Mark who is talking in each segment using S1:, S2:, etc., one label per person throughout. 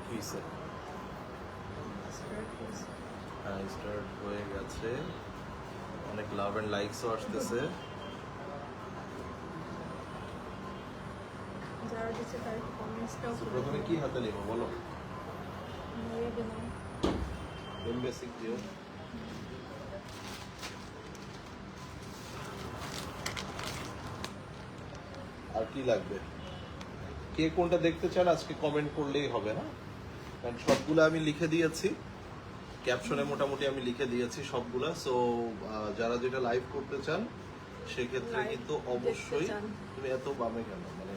S1: হয়েছে?
S2: হ্যাঁ, স্টার্ট হয়ে গেছে, অনেক লাভ এন্ড লাইকসও আসতেছে।
S1: যারা দিচ্ছে তারা কমেন্টসটাও করে
S2: প্রথমে কি হাতে নিব বলো? বেসিক দিও। আর কি লাগবে? কে কোনটা দেখতে চান আজকে কমেন্ট করলেই হবে, না কারণ সবগুলো আমি লিখে দিয়েছি, ক্যাপশনে মোটামুটি আমি লিখে দিয়েছি সবগুলা। সো যারা যেটা লাইভ করতে চান সেক্ষেত্রে
S1: Live
S2: কিন্তু
S1: দেখতে
S2: অবশ্যই।
S1: চান।
S2: তুমি এত বামে কেন, মানে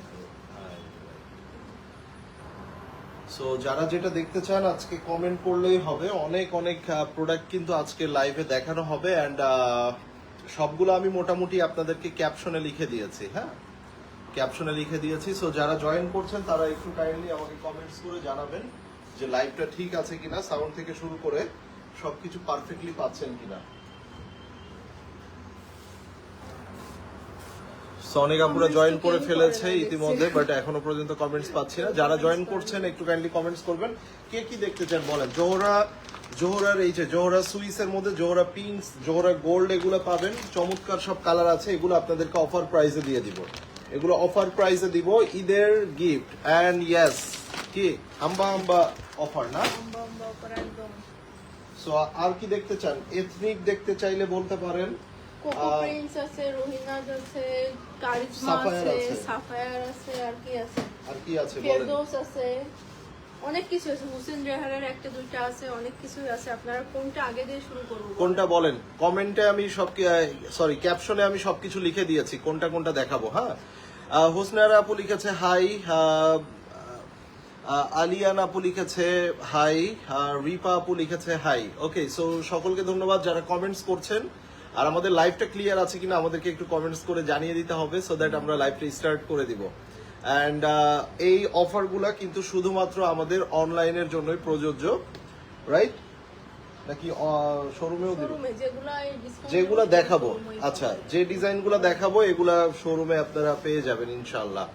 S2: সো যারা যেটা দেখতে চান আজকে কমেন্ট করলেই হবে। অনেক অনেক প্রোডাক্ট কিন্তু আজকে লাইভে দেখানো হবে অ্যান্ড সবগুলো আমি মোটামুটি আপনাদেরকে ক্যাপশনে লিখে দিয়েছি। হ্যাঁ, ক্যাপশনে লিখে দিয়েছি। সো যারা জয়েন করছেন তারা একটু কাইন্ডলি আমাকে কমেন্টস করে জানাবেন যে লাইভটা ঠিক আছে কিনা, সাউন্ড থেকে শুরু করে সবকিছু পারফেক্টলি পাচ্ছেন কিনা। অনেক আপুরা জয়েন করে ফেলেছে ইতিমধ্যে, বাট এখনো পর্যন্ত কমেন্টস পাচ্ছি না। যারা জয়েন করছেন একটু কাইন্ডলি কমেন্টস করবেন, কে কি দেখতে চান বলেন। জোহরার এই যে জোহরা সুইসের মধ্যে জোহরা পিঙ্কস, জোহরা গোল্ড এগুলো পাবেন, চমৎকার সব কালার আছে। এগুলো আপনাদেরকে অফার প্রাইসে দিয়ে দিব, এগুলো অফার প্রাইসে দিব, ঈদের গিফট। অ্যান্ড ইয়েস, কি আম্বা আম্বা অফার না? সো আর কি দেখতে চান? এথনিক দেখতে চাইলে বলতে পারেন।
S1: কোকো প্রিন্স আছে, রোহিনাজ আছে, কারিজমা
S2: সাফায়ার
S1: আছে,
S2: আছে।
S1: সাফায়ার আছে, আর কি আছে?
S2: আর কি আছে বলেন।
S1: ফেরদৌস আছে, অনেক কিছু আছে। হুসেন রেহানের একটা দুইটা আছে, অনেক কিছুই আছে। আপনারা কোনটা আগে দিয়ে শুরু করব?
S2: কোনটা বলেন, কমেন্টে আমি সব, সরি ক্যাপশনে আমি সবকিছু লিখে দিয়েছি কোনটা কোনটা দেখাবো। হ্যাঁ, হোসনারা আপু লিখেছে হাই, আলিয়ান আপু লিখেছে হাই, রিপা আপু লিখেছে হাই। ওকে, সো সকলকে ধন্যবাদ যারা কমেন্টস করছেন। আর আমাদের লাইভটা ক্লিয়ার আছে কিনা আমাদেরকে একটু কমেন্টস করে জানিয়ে দিতে হবে, সো দ্যাট আমরা লাইভটা স্টার্ট করে দিব। অ্যান্ড এই অফারগুলা কিন্তু শুধুমাত্র আমাদের অনলাইনের জন্যই প্রযোজ্য, রাইট? নাকি শোরুমেও দিব? যেগুলা দেখাবো, আচ্ছা যে ডিজাইনগুলো দেখাবো এগুলা শোরুমে আপনারা পেয়ে যাবেন ইনশাআল্লাহ।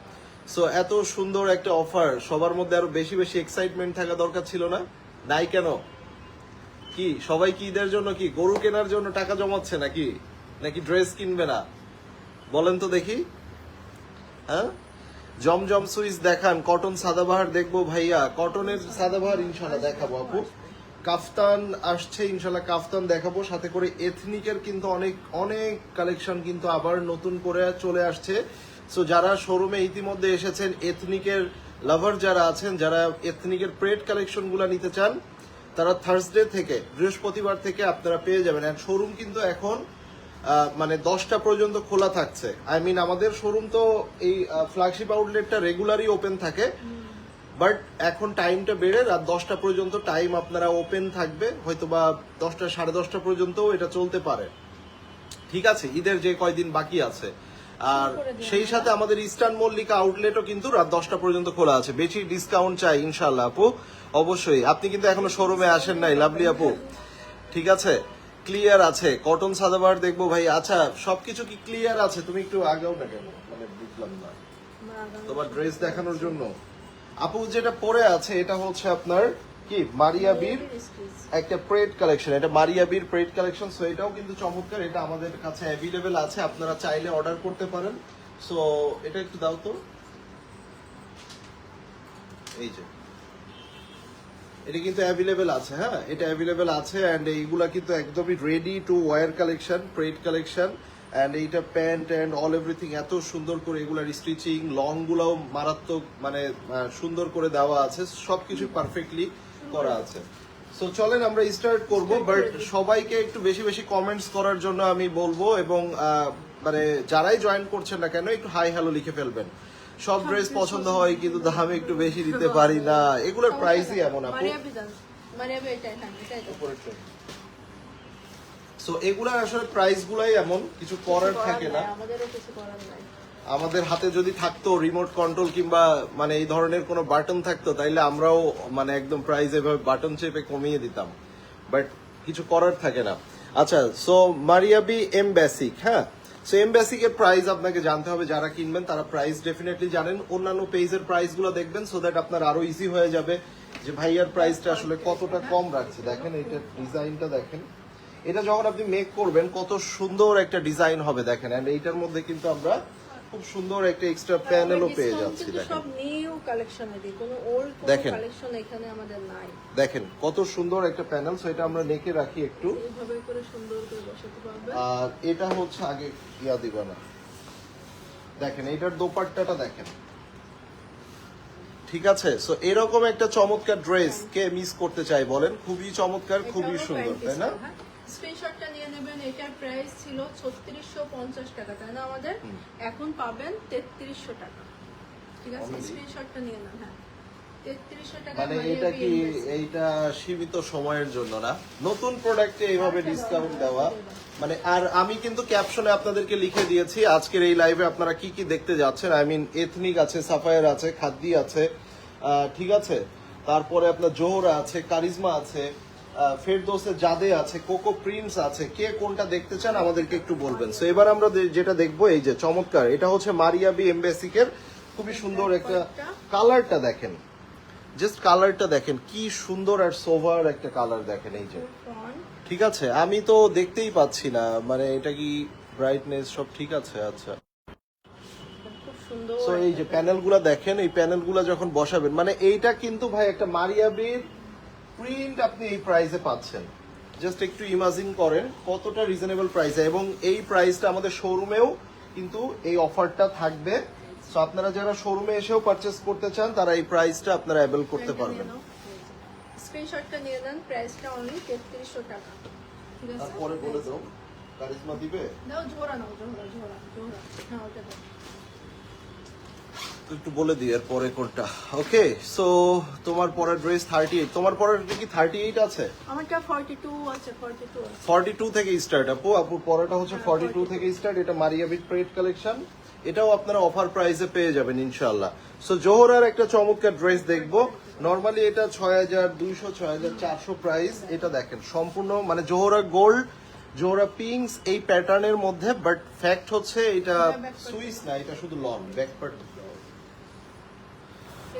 S2: সো এত সুন্দর একটা অফার, সবার মধ্যে আরো বেশি বেশি এক্সাইটমেন্ট থাকা দরকার ছিল না? নাই কেন? কি সবাই কি ঈদের জন্য কি গরু কেনার জন্য টাকা জমাচ্ছে নাকি, নাকি ড্রেস কিনবে না? বলেন তো দেখি। হ্যাঁ, জমজম সুইস দেখান, কটন সাদাবাহার দেখবো ভাইয়া। কটনের সাদাবাহার ইনশাআল্লাহ দেখাবো আপু। কাফতান আসছে ইনশাল্লাহ, কাফতান দেখাবো। সাথে করে এথনিকের কিন্তু অনেক অনেক কালেকশন কিন্তু আবার নতুন করে চলে আসছে। সো যারা শোরুমে ইতিমধ্যে এসেছেন, এথনিকের লাভার যারা আছেন, যারা এথনিকের প্রেড কালেকশন গুলা নিতে চান, তারা থার্সডে থেকে, বৃহস্পতিবার থেকে আপনারা পেয়ে যাবেন। এন্ড শোরুম কিন্তু এখন মানে 10টা পর্যন্ত খোলা থাকছে। আই মিন আমাদের শোরুম তো এই ফ্ল্যাগশিপ আউটলেটটা রেগুলারই ওপেন থাকে, বাট এখন টাইমটা বেড়ে রাত 10টা পর্যন্ত টাইম আপনারা ওপেন থাকবে, হয়তো বা 10টা 10:30 পর্যন্তও এটা চলতে পারে। ঠিক আছে, ঈদের যে কয়দিন বাকি আছে। আর সেই সাথে আমাদের ইস্টার্ন মল্লিকা আউটলেটও কিন্তু রাত 10টা পর্যন্ত খোলা আছে। বেশি ডিসকাউন্ট চাই ইনশাল্লাহ আপু, অবশ্যই। আপনি কিন্তু এখনো শোরুমে আসেন নাই লাভলি আপু, ঠিক আছে? ক্লিয়ার আছে, কটন সাদাবাহার দেখবো ভাই। আচ্ছা, সবকিছু কি ক্লিয়ার আছে? তুমি একটু আগেও না কেন, মানে বুঝলাম না। তোমার ড্রেস দেখানোর জন্য আপু যেটা পরে আছে এটা হচ্ছে আপনার কি মারিয়াবির একটা প্রেড কালেকশন। এটা মারিয়াবির প্রেড কালেকশন। সো এটাও কিন্তু চমৎকার, এটা আমাদের কাছে অ্যাভেলেবেল আছে, আপনারা চাইলে অর্ডার করতে পারেন। সো এটা একটু দাও তো, এই যে এটা কিন্তু অ্যাভেলেবেল আছে। হ্যাঁ, এটা অ্যাভেলেবেল আছে অ্যান্ড এইগুলা কিন্তু একদমই ready to wire collection, prayed collection. And এইটা প্যান্ট অ্যান্ড অল এভরিথিং এত সুন্দর করে, এগুলার স্টিচিং লং গুলাও মারাত্মক, মানে সুন্দর করে দেওয়া আছে, সবকিছু পারফেক্টলি করা আছে। সো চলেন আমরা স্টার্ট করব, বাট সবাইকে একটু বেশি বেশি কমেন্টস করার জন্য আমি বলবো, এবং মানে যারাই জয়েন করছেন না কেন একটু হাই হ্যালো লিখে ফেলবেন। সব ড্রেস পছন্দ হয় কিন্তু দাম একটু বেশি দিতে পারি না, এগুলোর প্রাইসই এমন আপু। সো এগুলার আসলে প্রাইস গুলাই এমন, কিছু করার থাকে না। আমাদের হাতে যদি থাকতো রিমোট কন্ট্রোল কিংবা মানে এই ধরনের কোনো বাটন থাকতো, তাইলে আমরাও মানে একদম প্রাইস এভাবে বাটন চেপে কমিয়ে দিতাম, বাট কিছু করার থাকে না। আচ্ছা, সো মারিয়াবি এম বেসিক, হ্যাঁ। সেম বেসিকের প্রাইস আপনাকে জানতে হবে, যারা কিনবেন তারা প্রাইস ডেফিনেটলি জানেন, অন্যান্য পেজের প্রাইস গুলো দেখবেন সো দ্যাট আপনার আরো ইজি হয়ে যাবে যে ভাইয়ার প্রাইসটা আসলে কতটা কম রাখছে। দেখেন এইটার ডিজাইনটা দেখেন, এটা যখন আপনি মেক করবেন কত সুন্দর একটা ডিজাইন হবে দেখেন। এন্ড এইটার মধ্যে কিন্তু আমরা খুব সুন্দর একটা এক্সট্রা প্যানেলও পেয়ে যাচ্ছি। দেখেন
S1: সব নিউ কালেকশনেরই, কোনো ওল্ড
S2: দেখেন।
S1: কালেকশন এখানে আমাদের নাই।
S2: দেখেন কত সুন্দর একটা প্যানেল, সো এটা আমরা নেকে রাখি একটু,
S1: এইভাবে করে সুন্দর করে বসাতে পারবে।
S2: আর এটা হচ্ছে আগে ইয়া দিবা না। দেখেন এইটার দোপাট্টাটা দেখেন, ঠিক আছে। সো এরকম একটা চমৎকার ড্রেস কে মিস করতে চাই বলেন, খুবই চমৎকার, খুবই সুন্দর, তাই না?
S1: স্ক্রিনশটটা নিয়ে নেবেন। এটার প্রাইস ছিল 3650 টাকা, তাই না আমাদের? এখন পাবেন 3300 টাকা। ঠিক আছে, স্ক্রিনশটটা নিয়ে নেন। হ্যাঁ, 3300 টাকা।
S2: মানে এটা কি এইটা সীমিত সময়ের জন্য না, নতুন প্রোডাক্টে এইভাবে ডিসকাউন্ট দেওয়া মানে। আর আমি কিন্তু ক্যাপশনে আপনাদেরকে লিখে দিয়েছি আজকের এই লাইভে আপনারা কি কি দেখতে যাচ্ছেন। আই মিন এথনিক আছে, সাফায়ার আছে, খাদ্দি আছে, ঠিক আছে, তারপরে আপনার জোহরা আছে, কারিজমা আছে, ফেরদৌসে জাদে আছে, কোকো প্রিন্স আছে। কে কোনটা দেখতে চান আমাদেরকে একটু বলবেন। সো এবার আমরা যেটা দেখবো এই যে চমৎকার, এটা হচ্ছে মারিয়াবি এমবেসিকের খুবই সুন্দর একটা কালারটা দেখেন, জাস্ট কালারটা দেখেন কি সুন্দর আর সোভার একটা কালার দেখেন। এই যে ঠিক আছে, আমি তো দেখতেই পাচ্ছি না, মানে এটা কি ব্রাইটনেস সব ঠিক আছে? আচ্ছা,
S1: খুব সুন্দর।
S2: সো এই যে প্যানেলগুলো দেখেন, এই প্যানেলগুলো যখন বসাবেন মানে এইটা কিন্তু ভাই একটা মারিয়াবির প্রিন্ট আপনি এই প্রাইসে পাচ্ছেন। জাস্ট একটু ইমাজিন করেন কতটা রিজনেবল প্রাইসে, এবং এই প্রাইসটা আমাদের শোরুমেও কিন্তু এই অফারটা থাকবে। সো আপনারা যারা শোরুমে এসেও পারচেস করতে চান তারা এই প্রাইসটা আপনারা অ্যাভেল করতে পারবেন।
S1: স্ক্রিনশটটা নিয়ে নেন, প্রাইসটা অনলি 3300 টাকা। ঠিক আছে,
S2: তারপরে বলে দাও কারিজমা দিবে,
S1: দাও জোড়া নাও, জোড়া জোড়া জোড়া। হ্যাঁ, ওটা দাও।
S2: তো একটু বলে দিই এর পরে কোনটা। ওকে, সো তোমার পরের ড্রেস 38, তোমার পরের কি 38 আছে?
S1: আমারটা 42 আছে, 42 আছে।
S2: 42 থেকে স্টার্ট আপু, আপুর পরেরটা হচ্ছে 42 থেকে স্টার্ট। এটা মারিয়াবিট প্রেড কালেকশন, এটাও আপনারা অফার প্রাইসে পেয়ে যাবেন ইনশাআল্লাহ। সো জোহরার একটা চমৎকার ড্রেস দেখবো। নরমালি এটা 6200 6400 প্রাইস। এটা দেখেন সম্পূর্ণ মানে জোহরা গোল্ড, জোহরা পিঙ্কস এই প্যাটার্নের মধ্যে, বাট ফ্যাক্ট হচ্ছে এটা সুইস না, এটা শুধু লন ব্যাক পার্ট।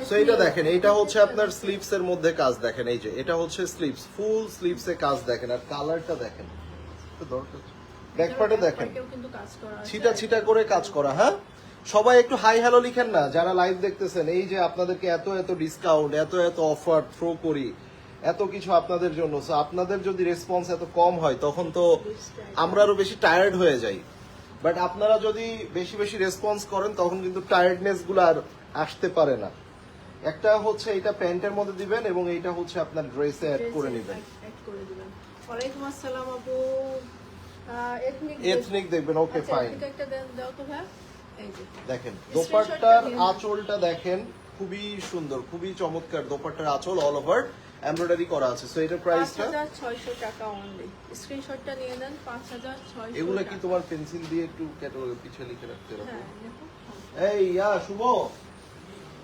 S2: সো এটা দেখেন, এটা হচ্ছে আপনার স্লিভস এর মধ্যে কাজ দেখেন, এই যে এটা হচ্ছে স্লিভস, ফুল স্লিভস এ কাজ দেখেন, আর কালারটা দেখেন, ব্যাক পার্টে দেখেন
S1: এটাও কিন্তু কাজ করা আছে।
S2: ছিটা ছিটা করে কাজ করা। হ্যাঁ, সবাই একটু হাই হ্যালো লিখেন না যারা লাইভ দেখতেছেন। এই যে আপনাদেরকে এত এত ডিসকাউন্ট, এত এত অফার থ্রো করি, এত কিছু আপনাদের জন্য। সো আপনাদের যদি রেসপন্স এত কম হয় তখন তো আমরা আরো বেশি টায়ার্ড হয়ে যাই, বাট আপনারা যদি বেশি বেশি রেসপন্স করেন তখন কিন্তু টায়ার্ডনেস গুলো আর আসতে পারে না। একটা হচ্ছে এটা প্যান্টের মধ্যে দিবেন এবং এইটা হচ্ছে আপনার ড্রেসে অ্যাড করে নেবেন।
S1: অ্যাড করে দিবেন। ওয়ালাইকুম আসসালাম আপু।
S2: এথনিক দেখবেন, ওকে ফাইন।
S1: একটা দাও তো ভাই। এই যে
S2: দেখেন দোপাট্টার আঁচলটা দেখেন, খুবই সুন্দর, খুবই চমৎকার। দোপাট্টার আঁচল অল ওভার এমব্রয়ডারি করা আছে। সো এটার প্রাইসটা
S1: 5600 টাকা অনলি। স্ক্রিনশটটা নিয়ে নেন, 5600।
S2: এগুলা কি তোমার পেন্সিল দিয়ে একটু ক্যাটালগে পিছে লিখে রাখতে হবে?
S1: হ্যাঁ, দেখো।
S2: এই ইয়া শুভ,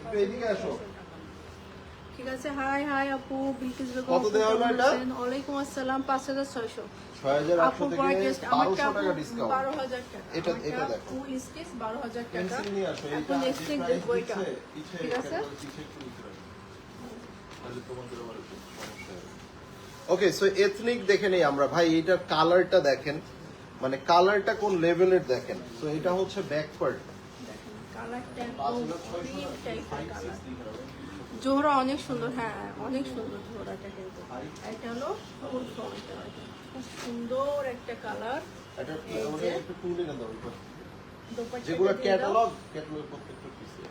S2: একটু এদিকে আসো।
S1: ঠিক আছে, হাই হাই আপু, বিলকিস বেগম।
S2: কত দেওয়া হলো এটা?
S1: ওয়ালাইকুম আসসালাম, 5600।
S2: 6800 থেকে 1200 টাকা ডিসকাউন্ট।
S1: 12000 টাকা।
S2: এটা দেখো,
S1: ফুল স্কেচ 12000 টাকা।
S2: পেন্সিল নিয়ে আসো।
S1: এখন
S2: এটা
S1: নেক্সট উইক দেখবো এটা।
S2: পিছে
S1: ঠিক আছে,
S2: পিছে একটু লিখে রাখো। তাহলে তোমাদের আবার একটু সমস্যা হবে। ওকে, সো এথনিক দেখে নেই আমরা ভাই। এটার কালারটা দেখেন, মানে কালারটা কোন লেভেলের দেখেন। সো এটা হচ্ছে ব্যাক পার্ট,
S1: দেখেন কালারটা একদম ক্রিম টাইপের কালার। জোহরা অনেক সুন্দর, হ্যাঁ অনেক সুন্দর জোহরাটা কিন্তু। এটা হলো ফুল ফ্রন্ট, খুব সুন্দর একটা কালার।
S2: এটা ওটা একটু তুলে না দাও।
S1: দোপাট্টা
S2: যেগুলো ক্যাটালগ প্রত্যেকটা পিসে।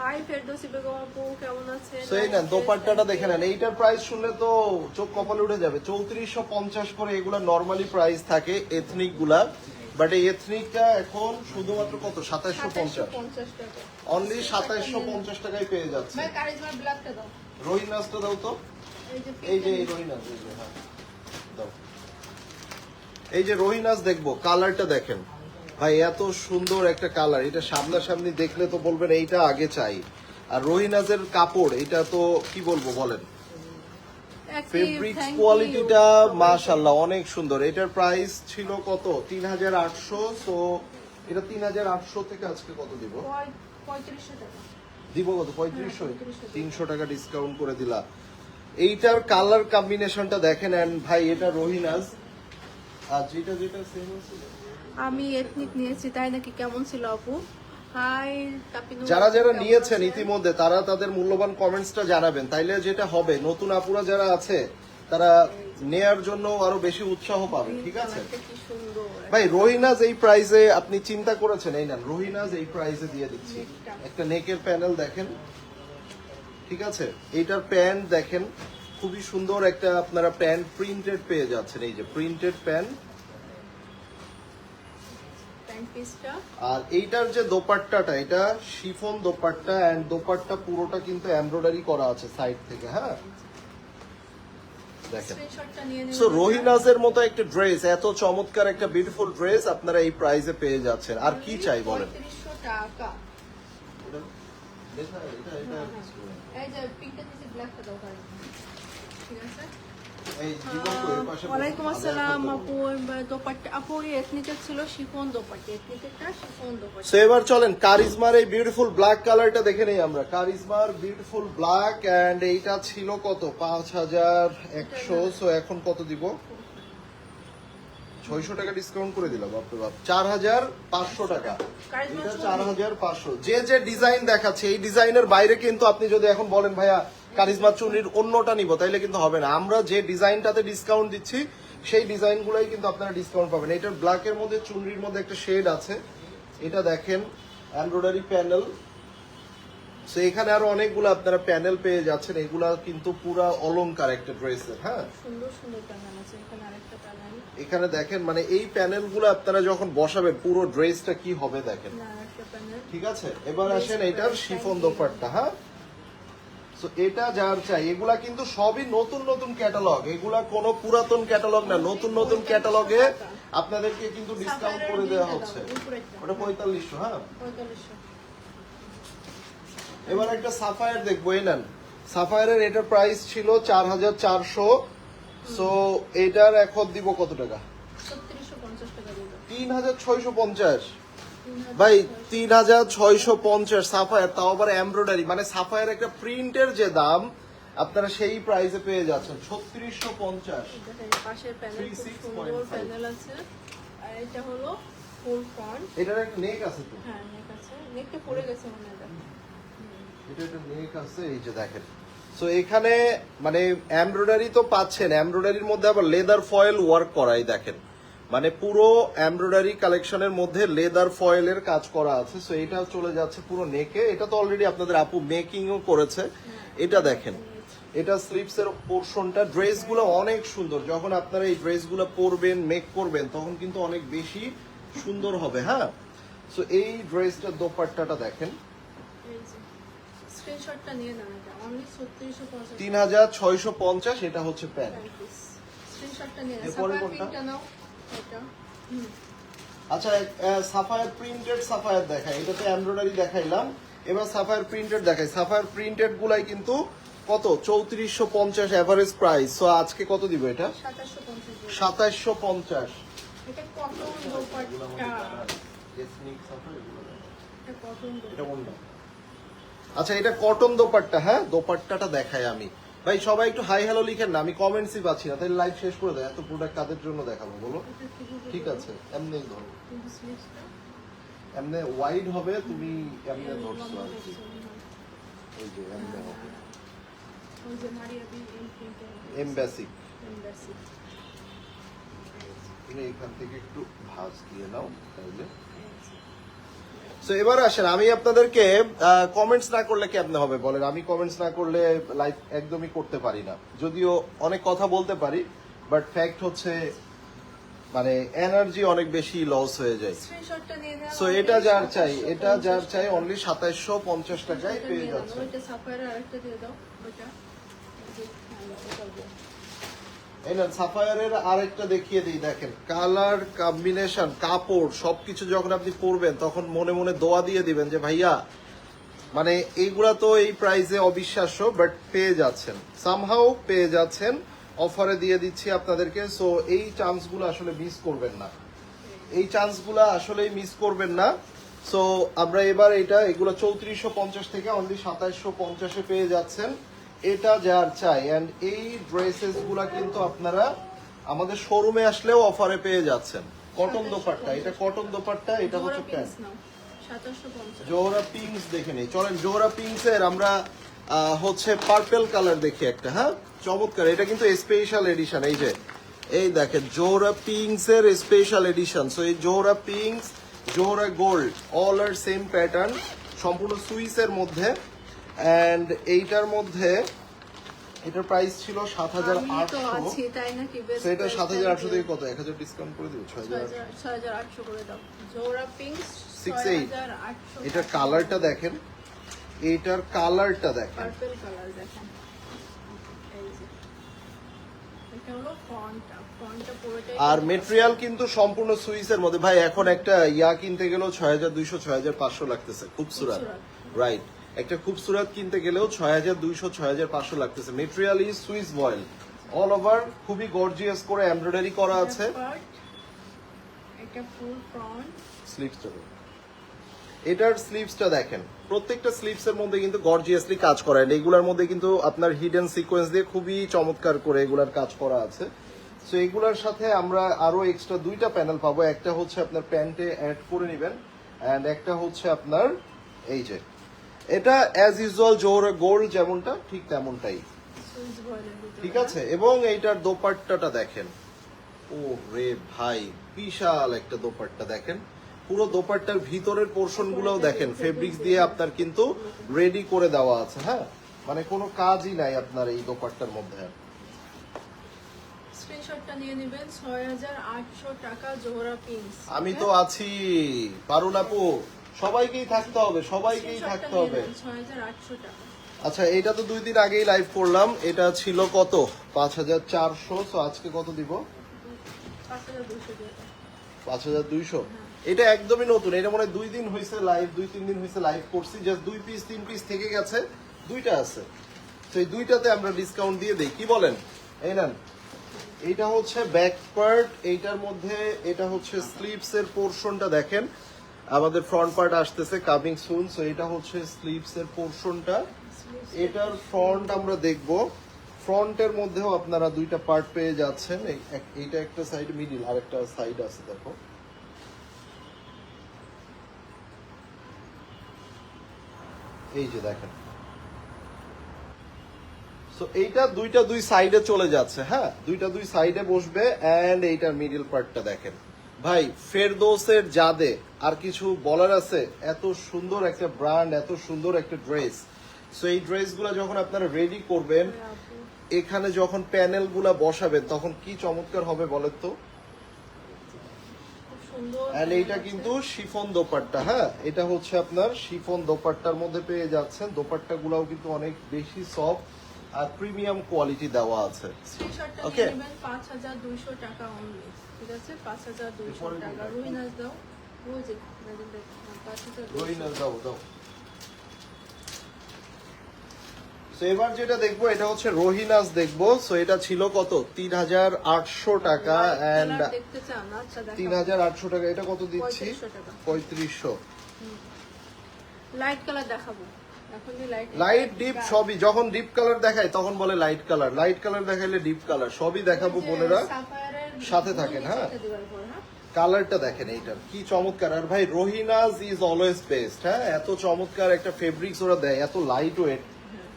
S1: হাই ফেরদৌসী বেগম আপু, কেমন আছেন?
S2: সো এই না দোপাট্টাটা দেখে নেন। এইটার প্রাইস শুনলে তো চোখ কপালে উঠে যাবে। 3450 করে এগুলা নরমালি প্রাইস থাকে এথনিক গুলা, বাট এই এথনিকটা এখন শুধুমাত্র কত 2750,
S1: 2750 টাকা
S2: অনলি 2750 টাকায় পেয়ে যাচ্ছে।
S1: ভাই। কারিজমার ব্ল্যাকটা দাও।
S2: রোহিনাসটা দাও তো,
S1: এই যে
S2: এই যে এই রোহিনাস, এই যে হ্যাঁ দাও। এই যে রোহিনাস দেখবো, কালারটা দেখেন ভাই, এত সুন্দর একটা কালার। এটা সামনাসামনি দেখলে তো বলবেন এইটা আগে চাই। আর রোহিনাজের কাপড় এটা তো কি বলবো বলেন, ফেব্রিক্স কোয়ালিটিটা মাশাআল্লাহ অনেক সুন্দর। এটার প্রাইস ছিল কত? 3800। সো এটা 3800 থেকে আজকে কত দিব?
S1: 3500 টাকা
S2: দিব কত? 3500। 300 টাকা ডিসকাউন্ট করে দিলা। এইটার কালার কম্বিনেশনটা দেখেন। এন্ড ভাই এটা রোহিনাজ, আর যেটা সেম ছিল।
S1: আমি এথনিক নিয়েছি, তাই নাকি? কেমন ছিল আপু? হাই তাপিনু।
S2: যারা নিয়েছেন ইতিমধ্যে তারা তাদের মূল্যবান কমেন্টসটা জানাবেন, তাইলে যেটা হবে নতুন আপুরা যারা আছে তারা নেয়ার জন্য আরো বেশি উৎসাহ পাবে। ঠিক আছে
S1: কি সুন্দর
S2: ভাই, রোহিনাজ এই প্রাইসে আপনি চিন্তা করেছেন? এই না, রোহিনাজ এই প্রাইসে দিয়ে দিচ্ছি। একটা নেকের প্যানেল দেখেন, ঠিক আছে? এইটার প্যান্ট দেখেন, খুবই সুন্দর একটা আপনারা প্যান্ট প্রিন্টেড পেয়ে যাচ্ছেন। এই যে প্রিন্টেড প্যান্ট।
S1: প্যান্ট পিসটা।
S2: আর এইটার যে দোপাট্টাটা, এটা শিফন দোপাট্টা, এন্ড দোপাট্টা পুরোটা কিন্তু এমব্রয়ডারি করা আছে সাইড থেকে। হ্যাঁ দেখেন।
S1: স্ক্রিনশটটা নিয়ে নিন।
S2: সো রোহিনাজের মতো একটা ড্রেস, এত চমৎকার একটা বিউটিফুল ড্রেস আপনারা এই প্রাইসে পেয়ে যাচ্ছেন। আর কি চাই বলেন?
S1: 3500 টাকা। এই যে পিঙ্কটা দিয়েছে, ব্ল্যাকটা দাও ভাই। ঠিক আছে। ওয়ালাইকুম আসসালাম আপু। দোপাট্টা আপু এথনিকের ছিল শিফন দোপাট্টা, এথনিকেরটা শিফন দোপাট্টা।
S2: সো এবার চলেন কারিজমার এই বিউটিফুল ব্ল্যাক কালারটা দেখে নেই আমরা। কারিজমার বিউটিফুল ব্ল্যাক, এন্ড এইটা ছিল কত? 5100। সো এখন কত দিব? 600 টাকা ডিসকাউন্ট করে দিলাম। বাপরে বাপ, 4500 টাকা। এটা 4500। যে ডিজাইন দেখাচ্ছে এই ডিজাইনের বাইরে কিন্তু আপনি যদি এখন বলেন ভাইয়া কারিজমা চুনরির অন্যটা নিব, তাইলে কিন্তু হবে না। আমরা যে ডিজাইনটাতে ডিসকাউন্ট দিচ্ছি সেই ডিজাইনগুলোই কিন্তু আপনারা ডিসকাউন্ট পাবেন। এটার ব্ল্যাকের মধ্যে চুনরির মধ্যে একটা শেড আছে, এটা দেখেন এমব্রয়ডারি প্যানেল। সো এখানে আরো অনেকগুলো আপনারা প্যানেল পেয়ে যাচ্ছেন। এগুলা কিন্তু পুরা অলংকার একটা ড্রেসের। হ্যাঁ
S1: সুন্দর সুন্দর প্যানেল আছে। এখানে আরেকটা প্যানেল।
S2: এখানে দেখেন, মানে এই প্যানেলগুলো আপনারা যখন বসাবেন পুরো ড্রেসটা কি হবে দেখেন।
S1: না আরেকটা প্যানেল।
S2: ঠিক আছে, এবার আসেন এটার শিফন দোপাট্টা। হ্যাঁ সো এটা যার চাই, এগুলা কিন্তু সবই নতুন নতুন ক্যাটালগ। এগুলা কোনো পুরাতন ক্যাটালগ না, নতুন নতুন ক্যাটালগে আপনাদেরকে কিন্তু ডিসকাউন্ট করে দেওয়া হচ্ছে। ওটা 4500। হ্যাঁ
S1: 4500।
S2: এবার একটা সাফায়ার দেখবো। এই নেন, সাফায়ারের এটার প্রাইস ছিল 4400। সো এটার এখন দিব কত টাকা?
S1: 3650 টাকা দিল।
S2: 3650। ভাই 3650 সাফায়ার, তাও আবার এমব্রয়ডারি। মানে সাফায়ার একটা প্রিন্টের যে দাম আপনারা সেই প্রাইসে পেয়ে যাচ্ছেন 3650।
S1: দেখেন পাশের প্যানেল, খুব সুন্দর প্যানেল আছে। আর এটা হলো ফুল ফ্রন্ট।
S2: এটার একটা নেক আছে তো?
S1: হ্যাঁ নেক আছে। নেকটা পড়ে গেছে মনে হয়।
S2: এটা একটা নেক আছে, এই যে দেখেন। সো এখানে মানে এমব্রয়ডারি তো পাচ্ছেন, এমব্রয়ডারির মধ্যে আবার লেদার ফয়েল ওয়ার্ক করাই দেখেন। মানে পুরো এমব্রয়ডারি কালেকশনের মধ্যে লেদার ফয়েলের কাজ করা আছে। সো এটা চলে যাচ্ছে পুরো নেকে। এটা তো অলরেডি আপনাদের আপু মেকিংও করেছে। এটা দেখেন, এটা স্লিভস এর পোরশনটা। ড্রেসগুলো অনেক সুন্দর। যখন আপনারা এই ড্রেসগুলো পরবেন, মেক করবেন, তখন কিন্তু অনেক বেশি সুন্দর হবে। হ্যাঁ সো এই ড্রেসটার দোপাট্টাটা দেখেন,
S1: এই যে স্ক্রিনশটটা নিয়ে নেন। এটা অনলি 3650।
S2: 3650। এটা হচ্ছে প্যান্ট।
S1: স্ক্রিনশটটা নিয়ে নেন।
S2: এরপরে
S1: সাফায়ার
S2: কোনটা?
S1: পিঙ্কটা নাও। এটা
S2: আচ্ছা সাফায়ার প্রিন্টেড সাফায়ার দেখাই। এটাতে এমব্রয়ডারি দেখাইলাম, এবার সাফায়ার প্রিন্টেড দেখাই। সাফায়ার প্রিন্টেড গুলাই কিন্তু কত? 3450 এভারেজ প্রাইস। সো আজকে কত দিব এটা?
S1: 2750।
S2: 2750।
S1: এটা কটন দোপাট্টা। এটা কটন
S2: এটা কোনটা? আচ্ছা এটা কটন দোপাট্টা। হ্যাঁ দোপাট্টাটা দেখাই আমি। ভাই সবাই একটু হাই হ্যালো লিখেন না, আমি কমেন্টসই পাচ্ছি না। তাহলে লাইভ শেষ করে দেয়। এত প্রোডাক্ট কাদের জন্য দেখাবো বলো? ঠিক আছে এমনি ধরো,
S1: কিন্তু স্লিভসটা
S2: এমনি ওয়াইড হবে, তুমি এমনি ধরছো আর কি। এই যে এমনি হবে
S1: ওই যে Maria B infinity
S2: embassy.
S1: Embassy.
S2: তুমি এখান থেকে একটু ভাঁজ দিয়ে নাও তাহলে। সো এবার আসেন, আমি আপনাদেরকে কমেন্টস না করলে কেমনে হবে বলেন? আমি কমেন্টস না করলে লাইভ একদমই করতে পারি না। যদিও অনেক কথা বলতে পারি, বাট ফ্যাক্ট হচ্ছে মানে এনার্জি অনেক বেশি লস হয়ে যায়।
S1: স্ক্রিনশটটা নিয়ে নাও।
S2: সো এটা যার চাই, এটা যার চাই অনলি 2750 টাকায় পেয়ে যাচ্ছে।
S1: ওইটা সাফায়ার আরেকটা দিয়ে দাও। ওইটা
S2: এই না সাফায়ারের আরেকটা দেখিয়ে দিই। দেখেন কালার কম্বিনেশন, কাপড় সবকিছু যখন আপনি পরবেন তখন মনে মনে দোয়া দিয়ে দিবেন যে ভাইয়া মানে এইগুলা তো এই প্রাইসে অবিশ্বাস্য, বাট পেয়ে যাচ্ছেন, সামহাও পেয়ে যাচ্ছেন, অফারে দিয়ে দিচ্ছি আপনাদেরকে। সো এই চান্সগুলো আসলে মিস করবেন না, এই চান্সগুলো আসলেই মিস করবেন না। সো আমরা এবার এগুলো 3450 থেকে অনলি 2750-এ পেয়ে যাচ্ছেন, এটা যার চাই। অ্যান্ড এই ড্রেসেস গুলা কিন্তু আপনারা আমাদের শোরুমে আসলেও অফারে পেয়ে যাচ্ছেন। কটন দোপাট্টা, এটা কটন দোপাট্টা, এটা হচ্ছে প্যান্ট।
S1: 2750
S2: জোহরা পিঙ্কস দেখে নেই, চলেন জোহরা পিঙ্কস এর আমরা হচ্ছে পার্পল কালার দেখি একটা। হ্যাঁ, চমৎকার, এটা কিন্তু স্পেশাল এডিশন। এই দেখেন জোহরা পিঙ্কস এর স্পেশাল এডিশন। সো এই Zohra pinks, Zohra gold, all আর সেম প্যাটার্ন, সম্পূর্ণ সুইসের মধ্যে। অ্যান্ড এইটার মধ্যে এটার প্রাইস ছিল 7800,
S1: তাই নাকি? বেশ,
S2: সেটা 7800 থেকে কত 1000 ডিসকাউন্ট করে দিব,
S1: 6800 করে দাও। জোহরা পিঙ্ক
S2: 68।
S1: 6800।
S2: এটার কালারটা দেখেন, এইটার কালারটা দেখেন,
S1: পার্পল কালার দেখেন। এই যে এটা হলো ফন্টটা পুরোটাই।
S2: আর মেটেরিয়াল কিন্তু সম্পূর্ণ সুইসের মধ্যে। ভাই এখন একটা ইয়া কিনতে গেলেও 6200 6500 লাগতেছে, খুবসুরত, রাইট? একটা খুবসুরত কিনতে গেলেও 6200 6500 লাগতেছে। Material is Swiss voile, all over খুবই গর্জিয়াস করে এমব্রয়ডারি করা আছে।
S1: এটা ফুল ফ্রন্ট,
S2: স্লিভসটা, এটার স্লিভসটা দেখেন, প্রত্যেকটা স্লিভসের মধ্যে কিন্তু গর্জিয়াসলি কাজ করা। এগুলোর মধ্যে কিন্তু আপনার হিডেন সিকোয়েন্স দিয়ে খুবই চমৎকার করে এগুলার কাজ করা আছে। সো এগুলার সাথে আমরা আরো এক্সট্রা 2টা প্যানেল পাবো। একটা হচ্ছে আপনার প্যান্টে অ্যাড করে নেবেন, এন্ড একটা হচ্ছে আপনার এই যে এটা অ্যাজ ইউজুয়াল জোহরা গোল্ড যেমনটা ঠিক তেমনটাই,
S1: সুইস ভয়েলের ভিতরে।
S2: ঠিক আছে? এবং এইটার দোপাট্টাটা দেখেন, ও রে ভাই, বিশাল একটা দোপাট্টা দেখেন। পুরো দোপাট্টার ভিতরের পোর্শন গুলোও দেখেন, ফেব্রিক্স দিয়ে আপনার কিন্তু রেডি করে দেওয়া আছে। হ্যাঁ, মানে কোনো কাজই নাই আপনার এই দোপাট্টার মধ্যে।
S1: স্ক্রিনশটটা নিয়ে নেবেন। 6800 টাকা জোহরা পিঙ্কস।
S2: আমি তো আছি, পারুন আপু, সবাইকেই থাকতে হবে, সবাইকেই থাকতে হবে।
S1: 6800 টাকা।
S2: আচ্ছা, এটা তো 2 দিন আগেই লাইভ করলাম, এটা ছিল কত 5400। সো আজকে কত দিব?
S1: 5200 টাকা।
S2: 5200। এটা একদমই নতুন, এটা মনে হয় 2 দিন হয়েছে লাইভ, 2-3 দিন হয়েছে লাইভ করছি, জাস্ট 2 পিস 3 পিস থেকে গেছে, 2টা আছে। তো এই 2টাতে আমরা ডিসকাউন্ট দিয়ে দেই, কি বলেন? এই নেন, এইটা হচ্ছে ব্যাক পার্ট, এইটার মধ্যে এটা হচ্ছে স্লিভস এর পোরশনটা দেখেন, আমাদের ফ্রন্ট পার্ট আসতেছে কামিং সুন। সো এটা হচ্ছে স্লিভস এর পোরশনটা, এটার ফ্রন্ট আমরা দেখব। ফ্রন্টের মধ্যেও আপনারা 2টা পার্ট পেয়ে যাচ্ছেন। এইটা একটা সাইড মিডিল, আর একটা সাইড আছে দেখো। এই যে দেখেন, সো এইটা 2 সাইডে চলে যাচ্ছে। হ্যাঁ, 2 সাইডে বসবে। এন্ড এইটার মিডল পার্টটা দেখেন ভাই, ফেরদৌসের জাদে, আর কিছু বলার আছে? এত সুন্দর একটা ব্র্যান্ড, এত সুন্দর একটা ড্রেস। সো এই ড্রেসগুলো যখন আপনারা রেডি করবেন, এখানে যখন প্যানেলগুলা বসাবেন, তখন কি চমৎকার হবে বলেন তো?
S1: খুব সুন্দর।
S2: এন্ড এইটা কিন্তু শিফন দোপাট্টা। হ্যাঁ, এটা হচ্ছে আপনার শিফন দোপাট্টার মধ্যে পেয়ে যাচ্ছেন। দোপাট্টা গুলাও কিন্তু অনেক বেশি সফট আর প্রিমিয়াম কোয়ালিটি দেওয়া আছে।
S1: স্ক্রিনশটটা
S2: Okay.
S1: নিয়ে নেবেন। 5200 টাকা অনলি, ঠিক আছে? 5200 টাকা। রুইনাস দাও, ওই যে 5200।
S2: রোহিনাস দাও দাও। সো এবার যেটা দেখবো, এটা হচ্ছে রোহিনাস দেখবো। সো এটা ছিল কত 3800 টাকা। এন্ড
S1: দেখতে চান? আচ্ছা দেখো,
S2: 3800 টাকা। এটা কত দিচ্ছি?
S1: 3500 টাকা।
S2: 3500।
S1: লাইট কালার দেখাবো এখন। যে
S2: লাইট ডিপ সবই, যখন ডিপ কালার দেখায় তখন বলে লাইট কালার, লাইট কালার দেখাইলে ডিপ কালার, সবই দেখাবো বোনেরা, সাথে থাকেন। হ্যাঁ, কালারটা দেখেন এইটার কি চমৎকার। আর ভাই রোহিনাস ইজ অলওয়েজ বেস্ট। হ্যাঁ, এত চমৎকার একটা ফেব্রিক্স ওরা দেয়, এত লাইট ওয়েট,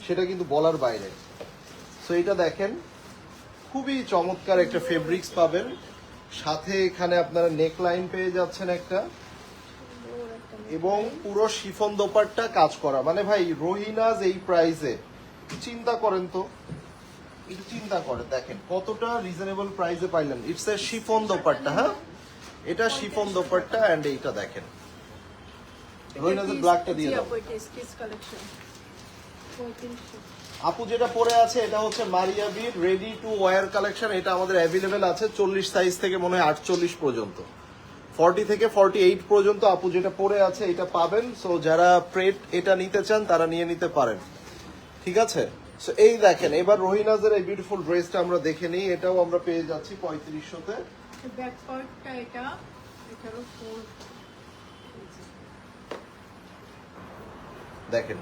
S2: সেটা কিন্তু বলার বাইরে। সো এটা দেখেন, খুবই চমৎকার একটা ফেব্রিক্স পাবেন, সাথে এখানে আপনারা নেক লাইন পেয়ে যাচ্ছেন একটা, এবং পুরো শিফন দোপাট্টা কাজ করা। মানে ভাই রোহিনাস এই প্রাইসে চিন্তা করেন তো, একটু চিন্তা করেন, দেখেন কতটা রিজনেবল প্রাইসে পাইলেন। It's a chiffon dupatta. হ্যাঁ, এটা শিফন দোপাট্টা। এন্ড এইটা দেখেন, রোহিনাসের ব্ল্যাকটা দিয়ে দাও। আপু যেটা পরে আছে, এটা হচ্ছে মারিয়াবির রেডি টু ওয়্যার কালেকশন। এটা আমাদের অ্যাভেলেবেল আছে 40 সাইজ থেকে মনে হয় 48 পর্যন্ত। 40 থেকে 48 পর্যন্ত আপু যেটা পরে আছে এটা পাবেন। সো যারা প্রেট এটা নিতে চান তারা নিয়ে নিতে পারেন, ঠিক আছে। সো এই দেখেন, এবার রহিনাজের এই বিউটিফুল ড্রেসটা আমরা দেখে নিই। এটাও আমরা পেয়ে যাচ্ছি 3500-তে।
S1: ব্যাক পার্টটা এটারও ফুল
S2: দেখেন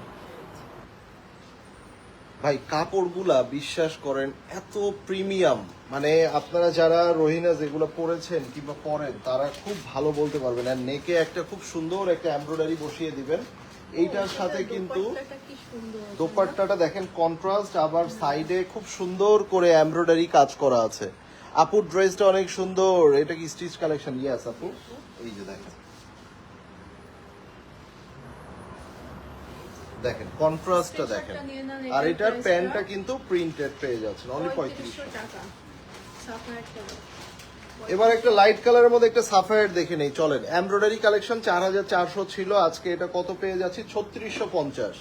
S2: ভাই, কাপড়গুলা বিশ্বাস করেন এত প্রিমিয়াম, মানে আপনারা যারা রহিনা যেগুলো পরেছেন কিংবা পরেন তারা খুব ভালো বলতে পারবেন। আর নেকে একটা খুব সুন্দর একটা এমব্রয়ডারি বসিয়ে দিবেন। এইটার সাথে কিন্তু
S1: কি সুন্দর
S2: দোপাট্টাটা দেখেন কন্ট্রাস্ট, আবার সাইডে খুব সুন্দর করে এমব্রয়ডারি কাজ করা আছে। আপুর ড্রেসটা অনেক সুন্দর। এটা কি স্টিচ কালেকশন? ইয়েস আপু, এই যে দেখেন, দেখেন কন্ট্রাস্টটা দেখেন। আর এটার প্যান্টটা কিন্তু প্রিন্টেড পেয়ে যাচ্ছেন অনলি 3500
S1: টাকা। Sapphire colour.
S2: এবার একটা লাইট কালারের মধ্যে একটা সাফায়ার দেখে নেই, চলেন। এমব্রয়ডারি কালেকশন 4400 ছিল, আজকে এটা কত পেয়ে যাচ্ছি? 3650,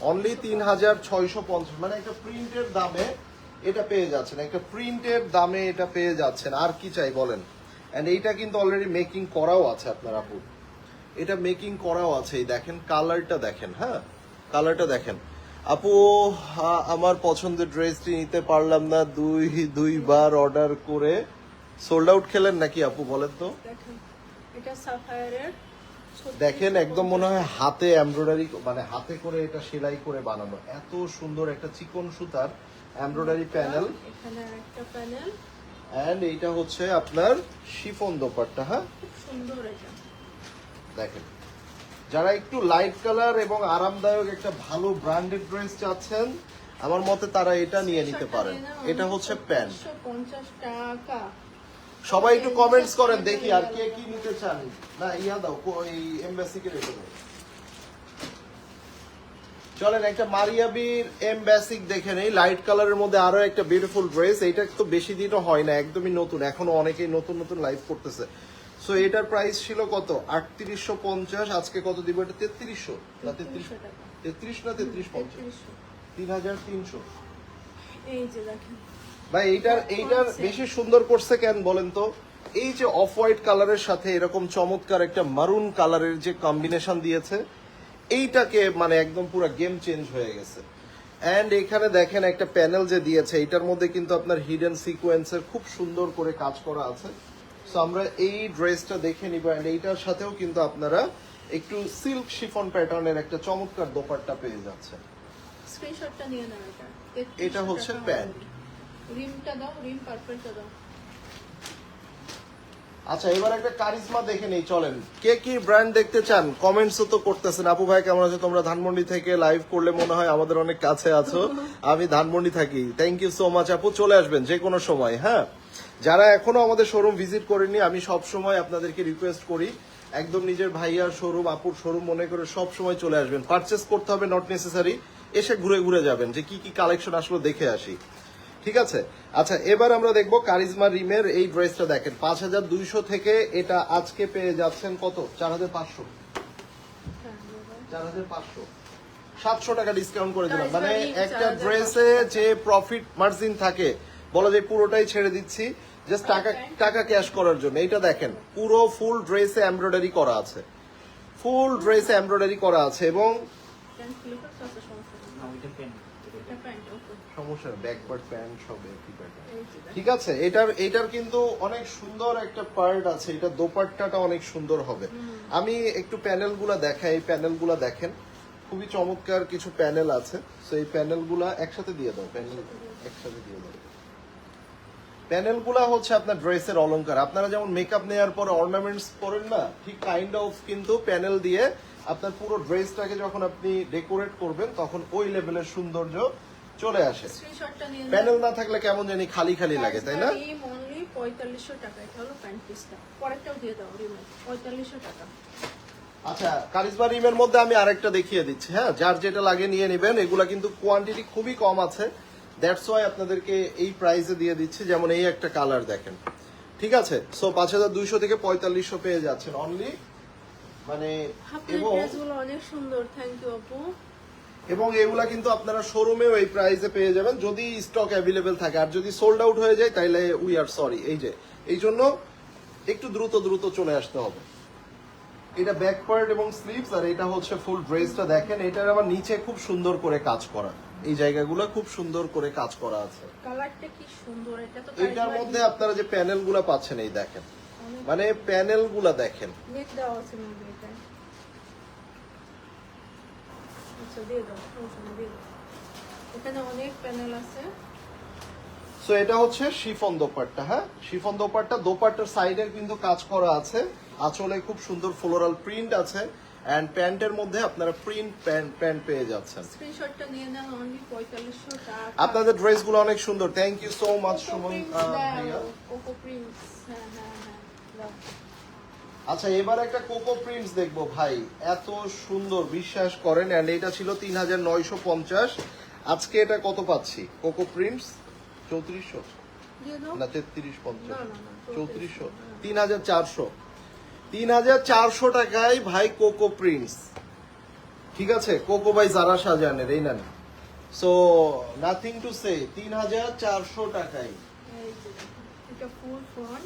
S2: অনলি 3650। মানে একটা প্রিন্টের দামে এটা পেয়ে যাচ্ছেন, একটা প্রিন্টের দামে এটা পেয়ে যাচ্ছেন। আর কি চাই বলেন? এন্ড এইটা কিন্তু অলরেডি মেকিং করাও আছে আপনার আপু, এটা মেকিং করাও আছে। এই দেখেন কালারটা দেখেন, হ্যাঁ কালারটা দেখেন আপু। আমার পছন্দের ড্রেসটি নিতে পারলাম না, দুইবার অর্ডার করে সোল্ড আউট খেলেন নাকি আপু, বলেন তো?
S1: দেখেন এটা সাফায়ারের
S2: দেখেন একদম মনে হয় হাতে এমব্রয়ডারি, মানে হাতে করে এটা সেলাই করে বানানো। এত সুন্দর একটা চিকন সুতার এমব্রয়ডারি প্যানেল,
S1: এখানে একটা প্যানেল,
S2: এন্ড এইটা হচ্ছে আপনার শিফন দোপাট্টা। হ্যাঁ
S1: খুব সুন্দর এটা।
S2: দেখেন, যারা একটু লাইট কালার এবং আরামদায়ক একটা ভালো ব্র্যান্ডেড ড্রেস চাচ্ছেন আমার মতে তারা এটা নিয়ে নিতে পারেন। এটা হচ্ছে প্যান্ট।
S1: 50 টাকা।
S2: সবাই একটু কমেন্টস করেন দেখি আর কে কি নিতে চান। না ইয়া দাও, এই এমবাসি কে রেখে দাও। চলেন একটা মারিয়াবির এমবাসিক দেখে নেই, লাইট কালারের মধ্যে আরো একটা বিউটিফুল ড্রেস। এটা তো বেশি দিনও হয় না, একদমই নতুন, এখনো অনেকেই নতুন নতুন লাইভ করতেছে। সো এটার প্রাইস ছিল কত? 3850, আজকে কত দিব এটা? 3300 না 33
S1: টাকা।
S2: 33 না 3350, 3300।
S1: এই যে দেখেন
S2: ভাই এইটার বেশি সুন্দর করছে কেন বলেন তো? এই যে অফ হোয়াইট কালারের সাথে এরকম চমৎকার একটা মারুন কালারের যে কম্বিনেশন দিয়েছে, এইটাকে মানে একদম পুরো গেম চেঞ্জ হয়ে গেছে। এন্ড এখানে দেখেন একটা প্যানেল যে দিয়েছে, এটার মধ্যে কিন্তু আপনার হিডেন সিকোয়েন্সের খুব সুন্দর করে কাজ করা আছে। সো আমরা এই ড্রেসটা দেখে নিব। এন্ড এইটার সাথেও কিন্তু আপনারা একটু সিল্ক শিফন প্যাটার্নের একটা চমৎকার দোপাট্টা পেয়ে যাচ্ছেন।
S1: স্ক্রিনশটটা নিয়ে নাও এটা।
S2: এটা হচ্ছে প্যান্ট।
S1: রিমটা দাও, রিম পারফেক্টটা দাও।
S2: আচ্ছা এবার একটা কারিজমা দেখে নেই, চলেন। কে কি ব্র্যান্ড দেখতে চান? কমেন্টস তো করতেছেন। আপু ভাই কেমন আছো? তোমরা ধানমন্ডি থেকে লাইভ করলে মনে হয় আমাদের অনেক কাছে আছো। আমি ধানমন্ডি থাকি। থ্যাংক ইউ সো মাচ আপু, চলে আসবেন যে কোনো সময়। হ্যাঁ, যারা এখনো আমাদের শোরুম ভিজিট করেনি, আমি সব সময় আপনাদেরকে রিকোয়েস্ট করি একদম নিজের ভাইয়ার শোরুম, আপুর শোরুম মনে করে সব সময় চলে আসবেন। পারচেস করতে হবে নট নেসেসারি, এসে ঘুরে ঘুরে যাবেন যে কি কি কালেকশন আসলো দেখে আসি, ঠিক আছে। আচ্ছা এবার আমরা দেখবো কারিজমা রিমের এই ড্রেসটা দেখেন 5200 থেকে এটা আজকে পেয়ে যাচ্ছেন কত? 4500, 4500, 700 টাকা ডিসকাউন্ট করে দিলাম। মানে একটা ড্রেসে যে প্রফিট মার্জিন থাকে বলা যায় পুরোটাই ছেড়ে দিচ্ছি জাস্ট টাকা ক্যাশ করার জন্য। এইটা দেখেন পুরো ফুল ড্রেসে এমব্রয়ডারি করা আছে, ফুল ড্রেসে এমব্রয়ডারি করা আছে এবং সমস্যা ব্যাকওয়ার্ড প্যান্ট সব একই প্যাটার্ন, ঠিক আছে। এটার কিন্তু অনেক সুন্দর একটা পার্ট আছে, এটা দোপাট্টাটা অনেক সুন্দর হবে। আমি একটু প্যানেলগুলা দেখাই, এই প্যানেলগুলা দেখেন খুবই চমৎকার কিছু প্যানেল আছে। সো এই প্যানেলগুলা একসাথে দিয়ে দাও, প্যানেল একসাথে দিয়ে দাও। প্যানেলগুলা হচ্ছে আপনার ড্রেসের অলংকার। আপনারা যেমন মেকআপ নেওয়ার পরে অর্নামেন্টস পরেন না, ঠিক কাইন্ড অফ কিন্তু প্যানেল দিয়ে আপনার পুরো ড্রেসটাকে যখন আপনি ডেকোরেট করবেন তখন ওই লেভেলের সৌন্দর্য চলে আসে। প্যানেল না থাকলে কেমন জানি খালি খালি লাগে, তাই না?
S1: 4500 টাকা। এটা হলো প্যান্ট পিসটা, পরেরটাও দিয়ে দাও রিমে 4500 টাকা।
S2: আচ্ছা কারিজমা রিমের মধ্যে আমি আরেকটা দেখিয়ে দিচ্ছি। হ্যাঁ, যার যেটা লাগে নিয়ে নেবেন। এগুলা কিন্তু কোয়ান্টিটি খুবই কম আছে, দ্যাটস ওয়াই আপনাদেরকে এই প্রাইসে দিয়ে দিচ্ছি। যেমন এই একটা কালার দেখেন, ঠিক আছে। সো 5200 থেকে 4500 পেয়ে যাচ্ছেন অনলি। মানে এবং
S1: অনেক সুন্দর, থ্যাংক ইউ আপু।
S2: এবং এগুলা কিন্তু আপনারা শোরুমেও এই প্রাইসে পেয়ে যাবেন যদি স্টক অ্যাভেলেবেল থাকে। আর যদি সোল্ড আউট হয়ে যায় তাহলে উই আর সরি। এই যে এই জন্য একটু দ্রুত দ্রুত চলে আসতে হবে। এটা ব্যাক পার্ট এবং স্লিভস, আর এটা হচ্ছে ফুল ড্রেসটা দেখেন। এটার আবার নিচে খুব সুন্দর করে কাজ করা, এই জায়গাগুলো খুব সুন্দর করে কাজ করা আছে।
S1: কালারটা কি সুন্দর, এটা তো
S2: এটার মধ্যে আপনারা যে প্যানেলগুলো পাচ্ছেন এই দেখেন, মানে প্যানেলগুলো দেখেন।
S1: নেক দেওয়া আছে মধ্যে এটা। আচ্ছা দিয়ে দাও, সমস্যা নেই, দিয়ে দাও। এখানে অনেক প্যানেল আছে।
S2: সো এটা হচ্ছে শিফন দোপাট্টা, হ্যাঁ শিফন দোপাট্টা। দোপাট্টার সাইডে কিন্তু কাজ করা আছে, আঁচলে খুব সুন্দর ফ্লোরাল প্রিন্ট আছে, এন্ড প্যান্টের মধ্যে আপনারা প্রিন্ট প্যান্ট পেয়ে যাচ্ছেন।
S1: স্ক্রিনশটটা নিয়ে নেন, অনলি 4500 টাকা।
S2: আপনাদের ড্রেসগুলো অনেক সুন্দর, thank you so much Suman ভাইয়া।
S1: কোকো প্রিন্টস, হ্যাঁ হ্যাঁ হ্যাঁ দাও।
S2: আচ্ছা এবার একটা কোকো প্রিন্টস দেখবো ভাই, এত সুন্দর বিশ্বাস করেন। এন্ড এটা ছিল 3950, আজকে এটা কত পাচ্ছি? কোকো প্রিন্টস 3400
S1: দিয়ে দাও।
S2: না 3350,
S1: না, না, না,
S2: 3400, 3400, 3400 টাকায় ভাই কোকো প্রিন্টস। ঠিক আছে, কোকো বাই জারা শাহজাহানের, এই নেন। সো নাথিং টু সে, 3400 টাকায়।
S1: এই যে এটা ফুল ফ্রন্ট।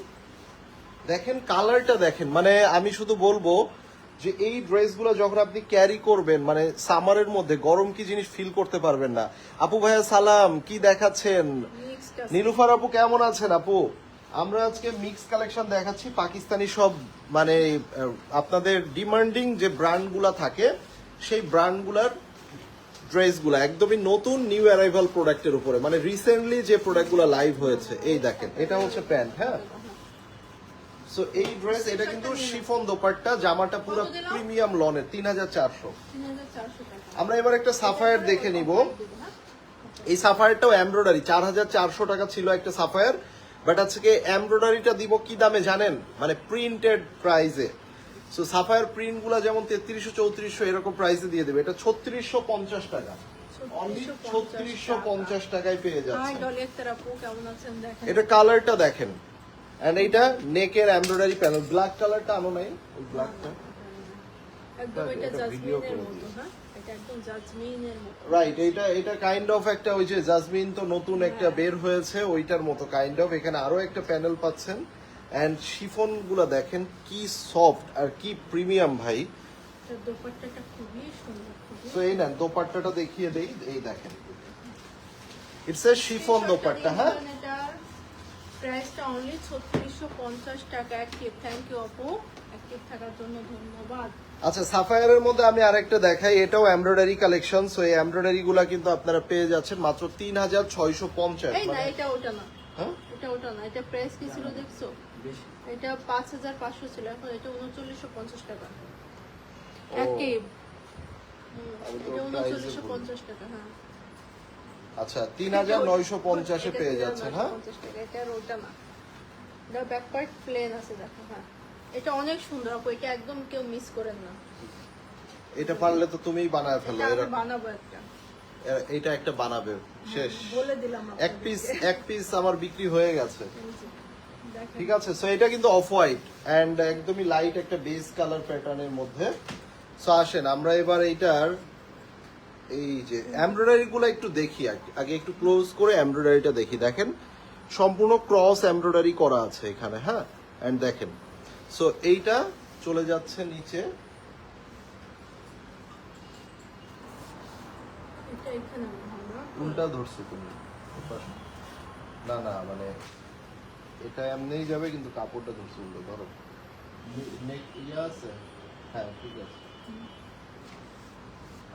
S2: দেখেন কালারটা দেখেন, মানে আমি শুধু বলবো যে এই ড্রেসগুলো যখন আপনি ক্যারি করবেন, মানে সামারের মধ্যে গরম কি জিনিস ফিল করতে পারবেন না। আপু ভাইয়া সালাম, কি দেখাচ্ছেন?
S1: মিক্সড আছে।
S2: নীলুফার আপু কেমন আছেন আপু? আমরা আজকে মিক্স কালেকশন দেখাচ্ছি, পাকিস্তানি সব, মানে আপনাদের ডিমান্ডিং যে ব্র্যান্ডগুলা থাকে সেই ব্র্যান্ডগুলার ড্রেসগুলো একদমই নতুন নিউ অ্যারাইভাল প্রোডাক্টের উপরে, মানে রিসেন্টলি যে প্রোডাক্টগুলো লাইভ হয়েছে। এই দেখেন এটা হচ্ছে প্যান্ট, হ্যাঁ। সো এই ড্রেস, এটা কিন্তু শিফন দোপাট্টা, জামাটা পুরো প্রিমিয়াম লনের, 3400।
S1: 3400 টাকা।
S2: আমরা এবার একটা সাফায়ার দেখে নিব।
S1: হ্যাঁ?
S2: এই সাফায়ারটাও এমব্রয়ডারি, 4400 টাকা ছিল একটা সাফায়ার, বাট আজকে এমব্রয়ডারিটা দিব কি দামে জানেন? মানে প্রিন্টেড প্রাইসে। সো সাফায়ার প্রিন্ট গুলা যেমন 3300 3400 এরকম প্রাইসে দিয়ে দেবে। এটা 3650 টাকা, অনলি 3650 টাকায় পেয়ে
S1: হাই
S2: যাচ্ছে।
S1: ডলি আক্তার আপু, কেমন আছেন দেখেন।
S2: এটা কালারটা দেখেন, এন্ড এইটা নেকের এমব্রয়ডারি প্যানেল। ব্ল্যাক কালারটা আনো নাই, ওই ব্ল্যাকটা
S1: একদম এটা
S2: এটা ভিডিও
S1: জাসমিনের
S2: করে
S1: মতো,
S2: দিই।
S1: হ্যাঁ এটা একদম জাসমিনের মতো।
S2: রাইট, এটা কাইন্ড অফ একটা, ওই যে জাসমিন তো নতুন একটা বের হয়েছে ওইটার মতো কাইন্ড অফ। এখানে আরো একটা প্যানেল পাচ্ছেন, এন্ড শিফন গুলা দেখেন কি সফট আর কি প্রিমিয়াম ভাই।
S1: এটা দোপাট্টাটা খুবই সুন্দর, খুবই
S2: তো এই নেন দোপাট্টাটা দেখিয়ে দেই, এই দেখেন ইটস এ শিফন দোপাট্টা, হ্যাঁ।
S1: এটার প্রাইসটা অনলি 3650 টাকা। অ্যাক্টিভ, থ্যাংক ইউ আপু, অ্যাক্টিভ থাকার জন্য ধন্যবাদ।
S2: আচ্ছা সাফায়ারের মধ্যে আমি আরেকটা দেখাই, এটাও এমব্রয়ডারি কালেকশন। সো এই এমব্রয়ডারি গুলা কিন্তু আপনারা পেয়ে যাচ্ছেন মাত্র 3650।
S1: এই না, এটা ওটা না,
S2: হ্যাঁ
S1: এটা ওটা না। এটা প্রাইস কি ছিল দেখছো? এটা 5500 ছিল, এখন এটা 3950 টাকা। অ্যাক্টিভ,
S2: আমি তো
S1: এটা
S2: price এ
S1: 3950 টাকা, হ্যাঁ।
S2: আচ্ছা 3950 এ পেয়ে যাচ্ছেন, হ্যাঁ।
S1: 3950 টাকা, এটা আর ওটা না। এটা ব্যাক পার্ট প্লেন আছে দেখো, হ্যাঁ। এটা অনেক সুন্দর আপু, এটা একদম কেউ মিস করেন না।
S2: এটা পারলে তো তুমিই বানায় ফেলো,
S1: এটা আমি
S2: এরকম
S1: বানাবো একটা,
S2: এটা একটা বানাবে, শেষ।
S1: বলে দিলাম
S2: এক পিস আমার বিক্রি হয়ে গেছে।
S1: দেখেন।
S2: ঠিক আছে, সো এটা কিন্তু অফ হোয়াইট এন্ড একদমই লাইট একটা বেস কালার প্যাটার্নের মধ্যে। সো আসেন আমরা এবার এইটার এই যে এমব্রয়ডারি গুলো একটু দেখি, আগে একটু ক্লোজ করে এমব্রয়ডারিটা দেখি। দেখেন সম্পূর্ণ ক্রস এমব্রয়ডারি করা আছে এখানে, হ্যাঁ। এন্ড দেখেন, সো এইটা চলে যাচ্ছে নিচে।
S1: এটা এখানে মনে হয় না।
S2: উল্টা ধরছো তুমি, না না মানে এটা এমনিই যাবে, কিন্তু কাপড়টা ধরছো উল্টো। ধরো নেক ইয়ে আছে, হ্যাঁ ঠিক আছে।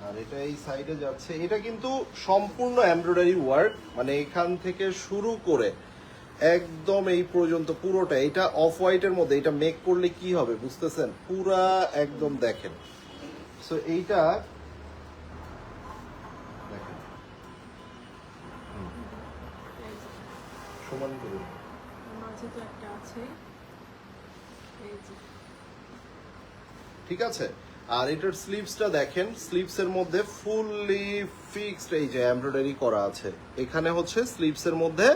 S2: আর এটা এই সাইডে যাচ্ছে, এটা কিন্তু সম্পূর্ণ এমব্রয়ডারি ওয়ার্ক, মানে এখান থেকে শুরু করে একদম এই পর্যন্ত পুরোটা। এটা অফ হোয়াইটের মধ্যে, এটা মেক করলে কি হবে বুঝতেছেন? পুরা একদম দেখেন। সো এইটা দেখেন, সমান করে
S1: মাঝে তো একটা আছে, এই যে।
S2: ঠিক আছে। আর এটার স্লিভসটা দেখেন, স্লিভস এর মধ্যে ফুললি ফিক্সড এই যে এমব্রয়ডারি করা আছে। এখানে হচ্ছে স্লিভস এর মধ্যে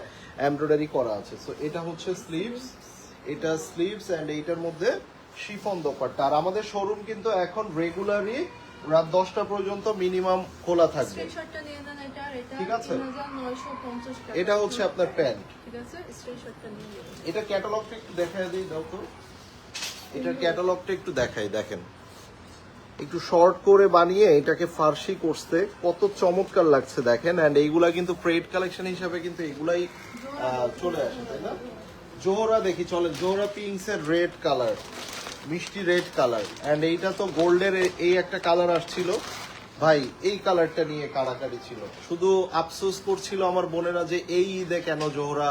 S2: এমব্রয়ডারি করা আছে। সো এটা হচ্ছে স্লিভস, এটা স্লিভস, এন্ড এইটার মধ্যে শিফন দোপাট্টা। আর আমাদের শোরুম কিন্তু এখন রেগুলারই রাত 10টা পর্যন্ত মিনিমাম খোলা থাকবে।
S1: স্ক্রিনশটটা নিয়ে নেন এটা, আর এটা
S2: ঠিক আছে।
S1: 3950 টাকা।
S2: এটা হচ্ছে আপনার প্যান্ট।
S1: ঠিক আছে, স্ক্রিনশটটা নিয়ে নেবেন।
S2: এটা ক্যাটালগটা একটু দেখায় দিই, দাও তো। এটার ক্যাটালগটা একটু দেখাই, দেখেন একটু শর্ট করে বানিয়ে এটাকে ফার্সি করতে কত চমৎকার লাগছে দেখেন। এন্ড এইগুলা কিন্তু প্রেড কালেকশন হিসাবে কিন্তু এগুলাই চলে আসে, তাই না? জোহরা দেখি চলেন, জোহরা পিঙ্কস এর রেড কালার, মিষ্টি রেড কালার। এন্ড এইটা তো গোল্ডের এই একটা কালার আসছিল ভাই, এই কালারটা নিয়ে কাড়াকাড়ি ছিল। শুধু আফসোস করছিল আমার বোনেরা যে এই ঈদে কেন জোহরা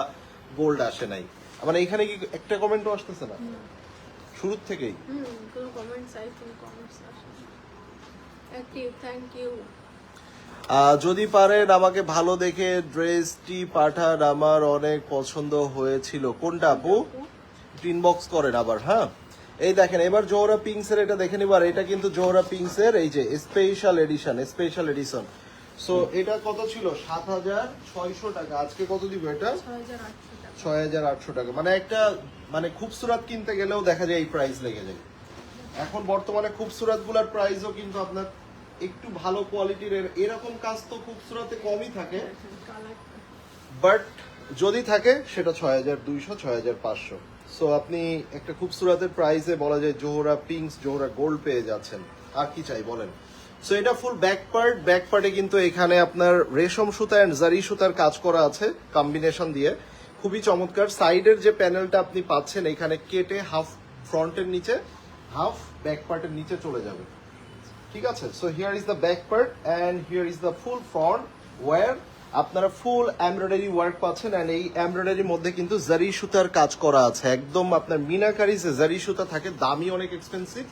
S2: গোল্ড আসে নাই। মানে এখানে কি একটা কমেন্টও আসতেছে না শুরুর থেকেই?
S1: কোনো কমেন্ট চাই, কোনো কমেন্টস আসে। Active, thank you.
S2: যদি পারেন আমাকে ভালো দেখে ড্রেসটি পাঠান, আমার অনেক পছন্দ হয়েছিল। কোনটা আপু? ইনবক্স করেন আবার। হ্যাঁ, এই দেখেন এবার জোহরা পিঙ্কস এর এটা দেখেন। এবার এটা কিন্তু জোহরা পিঙ্কস এর এই যে স্পেশাল এডিশন। সো এটা কত ছিল? 7600 টাকা। আজকে কত দিব এটা?
S1: 6800 টাকা।
S2: 6800 টাকা। মানে একটা মানে খুবসুরাত কিনতে গেলেও দেখা যায় এই প্রাইস লেগে যায়। এখন বর্তমানে খুবসুরাত গুলার প্রাইসও কিন্তু আপনার একটু ভালো কোয়ালিটির এরকম কাজ তো খুবসুরাতে কমই থাকে,
S1: কালারটা
S2: বাট যদি থাকে সেটা 6200 6500। সো আপনি একটা খুবসুরাতের প্রাইসে বলা যায় জোহরা পিঙ্কস, জোহরা গোল্ড পেয়ে যাচ্ছেন। আর কি চাই বলেন? সো এটা ফুল ব্যাক পার্টে কিন্তু এখানে আপনার রেশম সুতা এন্ড জারি সুতার কাজ করা আছে কম্বিনেশন দিয়ে, খুবই চমৎকার। সাইডের যে প্যানেলটা আপনি পাচ্ছেন এখানে কেটে হাফ ফ্রন্টের নিচে, হাফ ব্যাক পার্টের নিচে চলে যাবে। ঠিক আছে। So here is the back part and here is the full front wear আপনারা ফুল এমব্রয়ডারি ওয়ার্ক পাচ্ছেন। এন্ড এই এমব্রয়ডারির মধ্যে কিন্তু জারি সুতার কাজ করা আছে, একদম আপনার মিনাকারি যে জারি সুতা থাকে, দামি অনেক এক্সপেন্সিভ,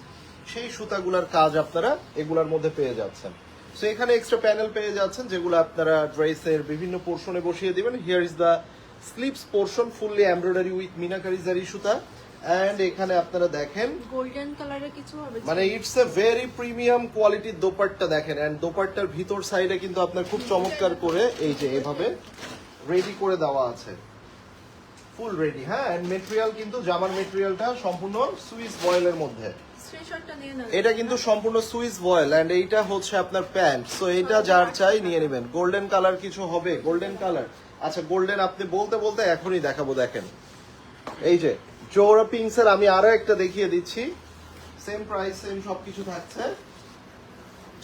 S2: সেই সুতাগুলার কাজ আপনারা এগুলার মধ্যে পেয়ে যাচ্ছেন। সো এখানে এক্সট্রা প্যানেল পেয়ে যাচ্ছেন যেগুলো আপনারা ড্রেসের বিভিন্ন পোর্শনে বসিয়ে দিবেন। Here is the sleeves portion, fully embroidery with meenakari zari সুতা। এন্ড এখানে আপনারা দেখেন
S1: গোল্ডেন কালারে কিছু হবে,
S2: মানে ইটস এ ভেরি প্রিমিয়াম কোয়ালিটির দোপাট্টা দেখেন। এন্ড দোপাট্টার ভিতর সাইডে কিন্তু আপনার খুব চমৎকার করে এই যে এভাবে রেডি করে দেওয়া আছে, ফুল রেডি। হ্যাঁ, এন্ড মেটেরিয়াল কিন্তু জামার মেটেরিয়ালটা সম্পূর্ণ সুইস বয়েলের মধ্যে।
S1: স্ক্রিনশটটা নিয়ে নেন।
S2: এটা কিন্তু সম্পূর্ণ সুইস বয়েল এন্ড এইটা হচ্ছে আপনার প্যান্ট। সো এটা যার চাই নিয়ে নেবেন। গোল্ডেন কালার কিছু হবে? গোল্ডেন কালার, আচ্ছা গোল্ডেন আপনি বলতে বলতে এখনই দেখাবো। দেখেন এই যে জোহরা পিঙ্কস এর আমি আরো একটা দেখিয়ে দিচ্ছি, সেম প্রাইস সেম সবকিছু থাকছে।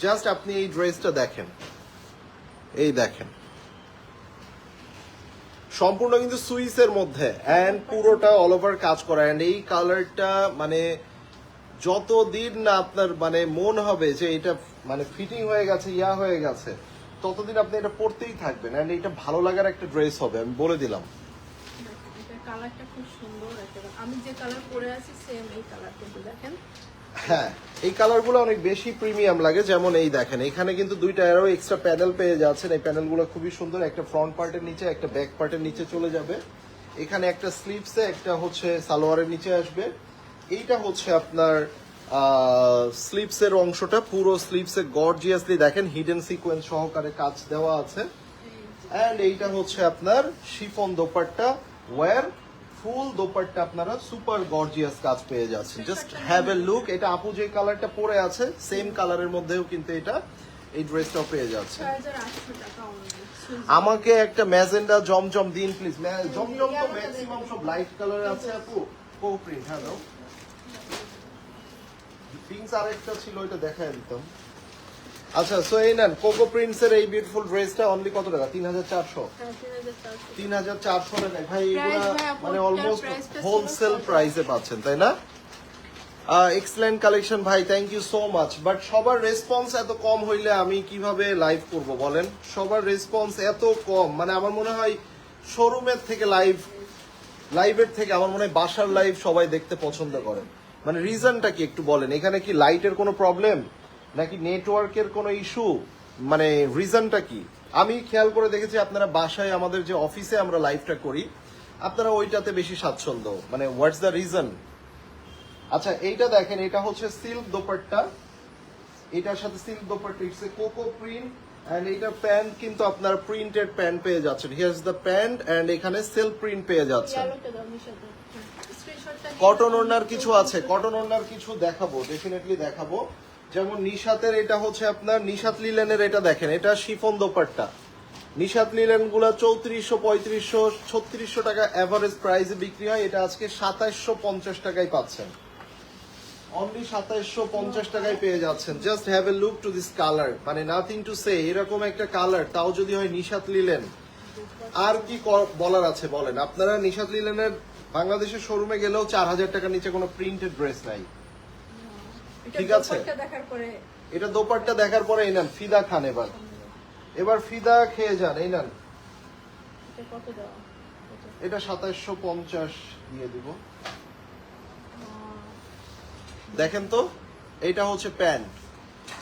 S2: জাস্ট আপনি এই ড্রেসটা দেখেন, এই দেখেন সম্পূর্ণ কিন্তু সুইসের মধ্যে এন্ড পুরোটা অল ওভার কাজ করা। এন্ড এই কালারটা মানে যতদিন না আপনার মানে মন হবে যে এটা মানে ফিটিং হয়ে গেছে, হয়ে গেছে, ততদিন আপনি এটা পরতেই থাকবেন। এন্ড এটা ভালো লাগার একটা ড্রেস হবে, আমি বলে দিলাম।
S1: এটা কালারটা খুব সুন্দর একটা, আমি যে কালার পরে আছি সেম এই কালার কিন্তু দেখেন।
S2: হ্যাঁ, এই কালারগুলো অনেক বেশি প্রিমিয়াম লাগে। যেমন এই দেখেন এখানে কিন্তু দুইটা আরো এক্সট্রা প্যানেল পেয়ে যাচ্ছেন। এই প্যানেলগুলো খুবই সুন্দর, একটা ফ্রন্ট পার্টের নিচে, একটা ব্যাক পার্টের নিচে চলে যাবে। এখানে একটা স্লিভসে, একটা হচ্ছে সালোয়ারের নিচে আসবে। এইটা হচ্ছে আপনার স্লিভসের অংশটা, পুরো স্লিভসে গর্জিয়াসলি দেখেন হিডেন সিকোয়েন্স সহকারে কাজ দেওয়া আছে। এন্ড এইটা হচ্ছে আপনার শিফন দোপাট্টা ওয়্যার, ফুল দোপাট্টা আপনারা সুপার গর্জিয়াস কাজ পেয়ে যাচ্ছেন। Just have a look. এটা আপু যে কালারটা পরে আছে সেম কালারের মধ্যেও কিন্তু এটা এই ড্রেসটাও পেয়ে যাচ্ছে।
S1: 6800 টাকা only।
S2: আমাকে একটা ম্যাজেন্ডা জমজম দিন প্লিজ। জমজম তো ম্যাক্সিমাম সব লাইট কালারে আছে আপু। কো প্রিন্ট, হ্যালো পিঙ্কস আরেকটা ছিল, ওইটা দেখায় দিতাম। আচ্ছা, সো এই নেন কোকো প্রিন্টস এর এই বিউটিফুল ড্রেসটা অনলি কত টাকা? 3400। 3400 টাকায় ভাই এগুলা মানে অলমোস্ট হোলসেল প্রাইসে পাচ্ছেন, তাই না? এক্সেলেন্ট কালেকশন ভাই, thank you so much. But সবার রেসপন্স এত কম হইলে আমি কিভাবে লাইভ করব বলেন? সবার রেসপন্স এত কম, মানে আমার মনে হয় শোরুমের থেকে লাইভের থেকে আমার মনে হয় বাসার লাইভ সবাই দেখতে পছন্দ করে। মানে রিজনটা কি একটু বলেন? এখানে কি লাইটের কোনো প্রবলেম নাকি নেটওয়ার্কের কোনো ইস্যু? মানে রিজনটা কি? আমি খেয়াল করে দেখেছি আপনারা বাসায় আমাদের যে অফিসে আমরা লাইভটা করি আপনারা ওইটাতে বেশি স্বাচ্ছন্দ্য, মানে হোয়াটস দ্য রিজন? আচ্ছা এইটা দেখেন, এটা হচ্ছে সিল্ক দোপাট্টা, এটার সাথে silk dupatta, it's a coco print. And এইটার প্যান্ট কিন্তু আপনার প্রিন্টেড প্যান্ট পেয়ে যাচ্ছেন। Here is the pant and এখানে সেলফ প্রিন্ট পেয়ে যাচ্ছেন। কটন ওড়নার কিছু আছে, কটন ওড়নার কিছু দেখাবো, ডেফিনেটলি দেখাবো। যেমন নিশাতের এটা হচ্ছে আপনার নিশাত লিলেনের, এটা দেখেন এটা শিফন দোপাট্টা। নিশাত লিলেন গুলা 3400, 3500, 3600 টাকা এভারেজ প্রাইসে বিক্রি হয়, এটা আজকে 2750 টাকায় পাচ্ছেন। অনলি 2750 টাকায় পেয়ে যাচ্ছেন। Just have a look to this colour, মানে নাথিং টু সে। এরকম একটা কালার, তাও যদি হয় নিশাত লিলেন, আর কি বলার আছে বলেন? আপনারা নিশাত লিলেনের বাংলাদেশের শোরুমে গেলেও 4000 টাকার নিচে কোনো প্রিন্টেড ড্রেস নাই। ঠিক আছে, এটা দোপাট্টা দেখার পরে এই নেন ফিদা খান। এবার ফিদা খেয়ে যান। এই নেন, এটা 2750 দিয়ে দিব। দেখেন তো, এটা হচ্ছে প্যান্ট।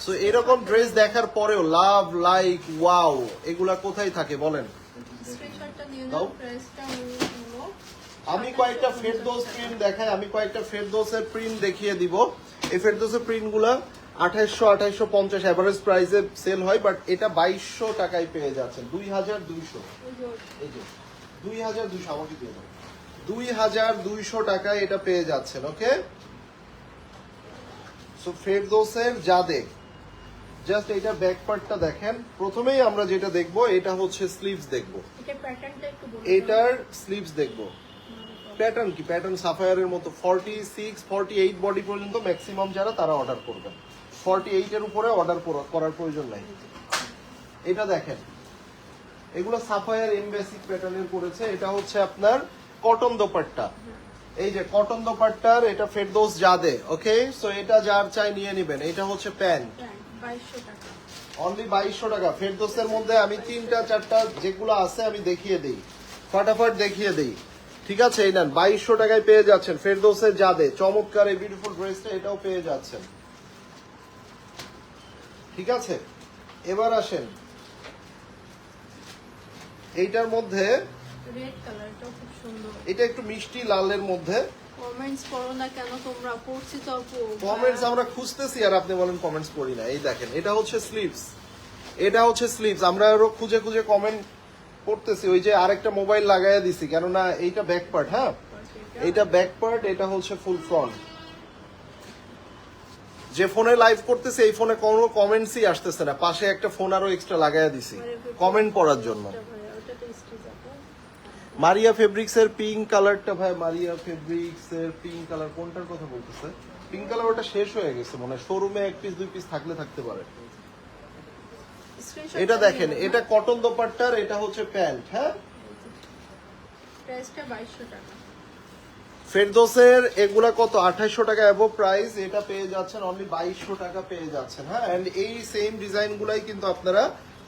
S2: সো এরকম ড্রেস দেখার পরেও লাভ, লাইক, ওয়াও এগুলা কোথায় থাকে বলেন? দাও। আমি কয়েকটা ফেরদৌস প্রিন্ট দেখাই, আমি কয়েকটা ফেরদৌসের প্রিন্ট দেখিয়ে দিব। এই ফেরদৌসের প্রিন্ট গুলা 2800, 2850 এভারেজ প্রাইসে সেল হয়, বাট এটা 2200 টাকায় পেয়ে যাচ্ছেন। 2200, এই যে 2200, আমাকে দিয়ে দাও। 2200 টাকায় এটা পেয়ে যাচ্ছেন। ওকে, সো ফেরদৌসের জাদে। জাস্ট এটা ব্যাক পার্টটা দেখেন। প্রথমেই আমরা যেটা দেখবো এটা হচ্ছে স্লিভস দেখবো, এটার স্লিভস দেখবো। প্যাটার্ন কি? প্যাটার্ন সাফায়ারের মতো 46, 48 বডি পর্যন্ত ম্যাক্সিমাম যারা তারা অর্ডার করবেন। 48 এর উপরে অর্ডার করার প্রয়োজন নাই। এটা দেখেন, এগুলো সাফায়ার এমবেসিক প্যাটার্নের করেছে। এটা হচ্ছে আপনার কটন দোপাট্টা। এই যে কটন দোপাট্টার এটা ফেরদৌস জাদে। ওকে, সো এটা যার চাই নিয়ে নেবেন। এটা হচ্ছে প্যান্ট,
S1: 2200 টাকা,
S2: অনলি 2200 টাকা। ফেরদৌসের মধ্যে আমি 3টা 4টা যেগুলো আছে আমি দেখিয়ে দিই, ফটাফট দেখিয়ে দিই। ঠিক আছে, এই নেন 2200 টাকায় পেয়ে যাচ্ছেন ফেরদৌসের জাদে। চমৎকার এই বিউটিফুল ড্রেসটা, এটাও পেয়ে যাচ্ছেন। ঠিক আছে, এবার আসেন এইটার মধ্যে,
S1: রেড কালারটাও খুব সুন্দর।
S2: এটা একটু মিষ্টি লালের মধ্যে।
S1: কমেন্টস পড়ো না কেন তোমরা? পড়ছি তো আপু।
S2: কমেন্টস আমরা খুঁজতেছি আর আপনি বলেন কমেন্টস পড়ি না। এই দেখেন, এটা হচ্ছে স্লিভস, এটা হচ্ছে স্লিভস। আমরা আরো খুঁজে খুঁজে কমেন্ট করতেছি, ওই যে আরেকটা মোবাইল লাগাইয়া দিছি, কেননা এইটা ব্যাক পার্ট। হ্যাঁ, এইটা ব্যাক পার্ট, এটা হচ্ছে ফুল ফ্রন্ট। যে ফোনে লাইভ করতেছে এই ফোনে কোনো কমেন্টসই আসতেছে না, পাশে একটা ফোন আরো এক্সট্রা লাগাইয়া দিছি কমেন্ট পড়ার জন্য। মারিয়া ফেব্রিক্স এর পিঙ্ক কালারটা, ভাই মারিয়া ফেব্রিক্স এর পিঙ্ক কালার কোনটার কথা বলতেছে? পিঙ্ক কালার ওটা শেষ হয়ে গেছে মনে হয়, শোরুমে 1 পিস 2 পিস থাকতে পারে। এটা দেখেন, এটা কটন দোপাট্টার, এটা হচ্ছে প্যান্ট। হ্যাঁ,
S1: প্রাইসটা 2200 টাকা।
S2: ফেরদৌসের এগুলা কত? 2800 টাকা অ্যাবভ প্রাইস। এটা পেয়ে যাচ্ছেন অনলি 2200 টাকা পেয়ে যাচ্ছেন। হ্যাঁ, এন্ড এই সেম ডিজাইন গুলাই কিন্তু আপনারা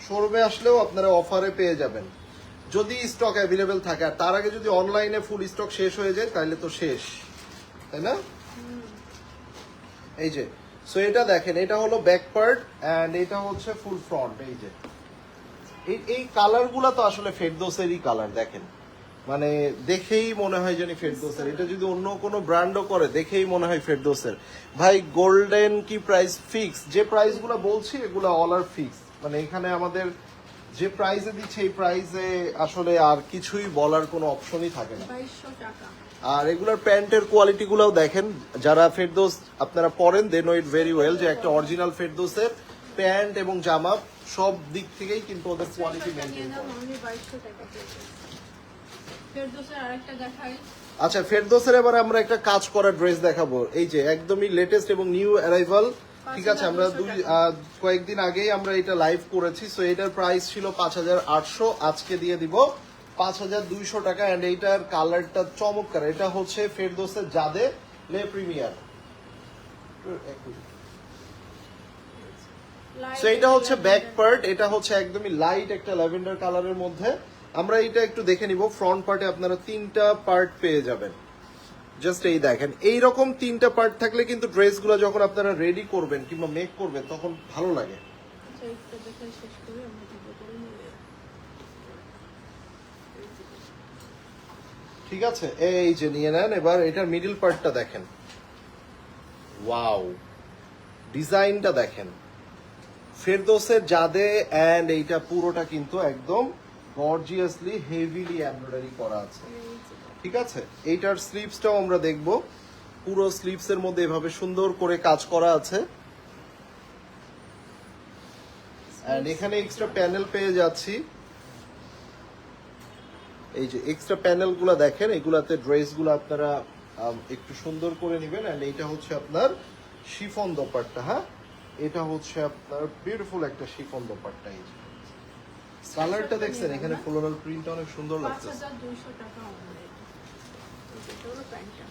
S2: শোরুমে আসলেও আপনারা অফারে পেয়ে যাবেন, যদি স্টক অ্যাভেলেবেল থাকে। আর তার আগে যদি অনলাইনে ফুল স্টক শেষ হয়ে যায় তাহলে তো শেষ, তাই না? এই যে, সো এটা দেখেন, এটা হলো ব্যাক পার্ট এন্ড এটা হচ্ছে ফুল ফ্রন্ট। এই যে এই কালার গুলা তো আসলে ফেরদৌসেরই কালার। দেখেন, মানে দেখেই মনে হয় জানি ফেরদৌসের। এটা যদি অন্য কোনো ব্র্যান্ডও করে দেখেই মনে হয় ফেরদৌসের। ভাই গোল্ডেন কি প্রাইস ফিক্স? যে প্রাইস গুলা বলছি এগুলা অল আর ফিক্স, মানে এখানে আমাদের যে প্রাইসে দিচ্ছে এই প্রাইসে আসলে আর কিছুই বলার কোনো অপশনই থাকে না।
S1: 2200 টাকা।
S2: আর এগুলার প্যান্টের কোয়ালিটি গুলাও দেখেন, যারা ফেরদৌস আপনারা পরেন they know it very well, যে একটা অরিজিনাল ফেরদৌসের প্যান্ট এবং জামা সব দিক থেকেই কিন্তু ওদের কোয়ালিটি মেনটেন করে।
S1: অনলি 2200 টাকা পেয়েছে। ফেরদৌসের আরেকটা দেখাই।
S2: আচ্ছা, ফেরদৌসের এবার আমরা একটা কাজ করা ড্রেস দেখাবো। এই যে একদমই লেটেস্ট এবং নিউ অ্যারাইভাল। ঠিক আছে, আমরা কয়েকদিন আগেই আমরা এটা লাইভ করেছি। সো এটার প্রাইস ছিল 5800, আজকে দিয়ে দিব 5200 টাকা। এন্ড এইটার কালারটা চমৎকার। এটা হচ্ছে ফেরদৌসের জাদে লে প্রিমিয়ার। সো এটা হচ্ছে ব্যাক পার্ট, এটা হচ্ছে একদমই লাইট একটা ল্যাভেন্ডার কালারের মধ্যে। আমরা এটা একটু দেখে নিব। ফ্রন্ট পার্টে আপনারা 3টা পার্ট পেয়ে যাবেন। জাস্ট এই দেখেন, এইরকম 3টা পার্ট থাকলে কিন্তু ড্রেসগুলো যখন আপনারা রেডি করবেন কিংবা মেক করবেন তখন ভালো লাগে।
S1: আচ্ছা, একটু দেখে শেষ করে আমরা ভিডিও করে নিয়ে যাই।
S2: ঠিক আছে, এই যে নিয়ে নেন। এবার এটার মিডল পার্টটা দেখেন, ওয়াও ডিজাইনটা দেখেন, ফেরদৌসের জাদে। এন্ড এইটা পুরোটা কিন্তু একদম গর্জিয়াসলি হেভিলি এমব্রয়ডারি করা আছে। ঠিক আছে, এইটার স্লিভসটাও আমরা দেখব। পুরো স্লিভসের মধ্যে এভাবে সুন্দর করে কাজ করা আছে। এন্ড এখানে এক্সট্রা প্যানেল পেয়ে যাচ্ছি। এই যে এক্সট্রা প্যানেলগুলো দেখেন, এগুলাতে ড্রেসগুলো আপনারা একটু সুন্দর করে নেবেন। এন্ড এটা হচ্ছে আপনার শিফন দোপাট্টা। হ্যাঁ, এটা হচ্ছে আপনার বিউটিফুল একটা শিফন দোপাট্টা। এই যে কালারটা দেখছেন, এখানে ফ্লোরাল প্রিন্টটা অনেক সুন্দর লাগছে।
S1: 5200 টাকা অনলাইন। এটা হলো প্যান্টটা।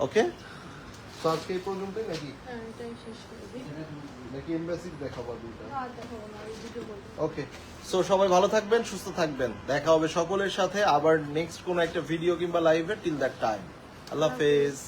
S2: ওকে, তো আজকে এই পর্যন্তই নাকি
S1: হ্যাঁ, এটাই শেষ করে দিই।
S2: নাকি এমবাসি দেখাবো দুইটা?
S1: না, দেখাবো না, এই ভিডিও বলবো।
S2: ওকে, সো সবাই ভালো থাকবেন, সুস্থ থাকবেন, দেখা হবে সকলের সাথে আবার নেক্সট কোন একটা ভিডিও কিংবা লাইভে। টিল দ্যাট টাইম, আল্লাহ হাফেজ।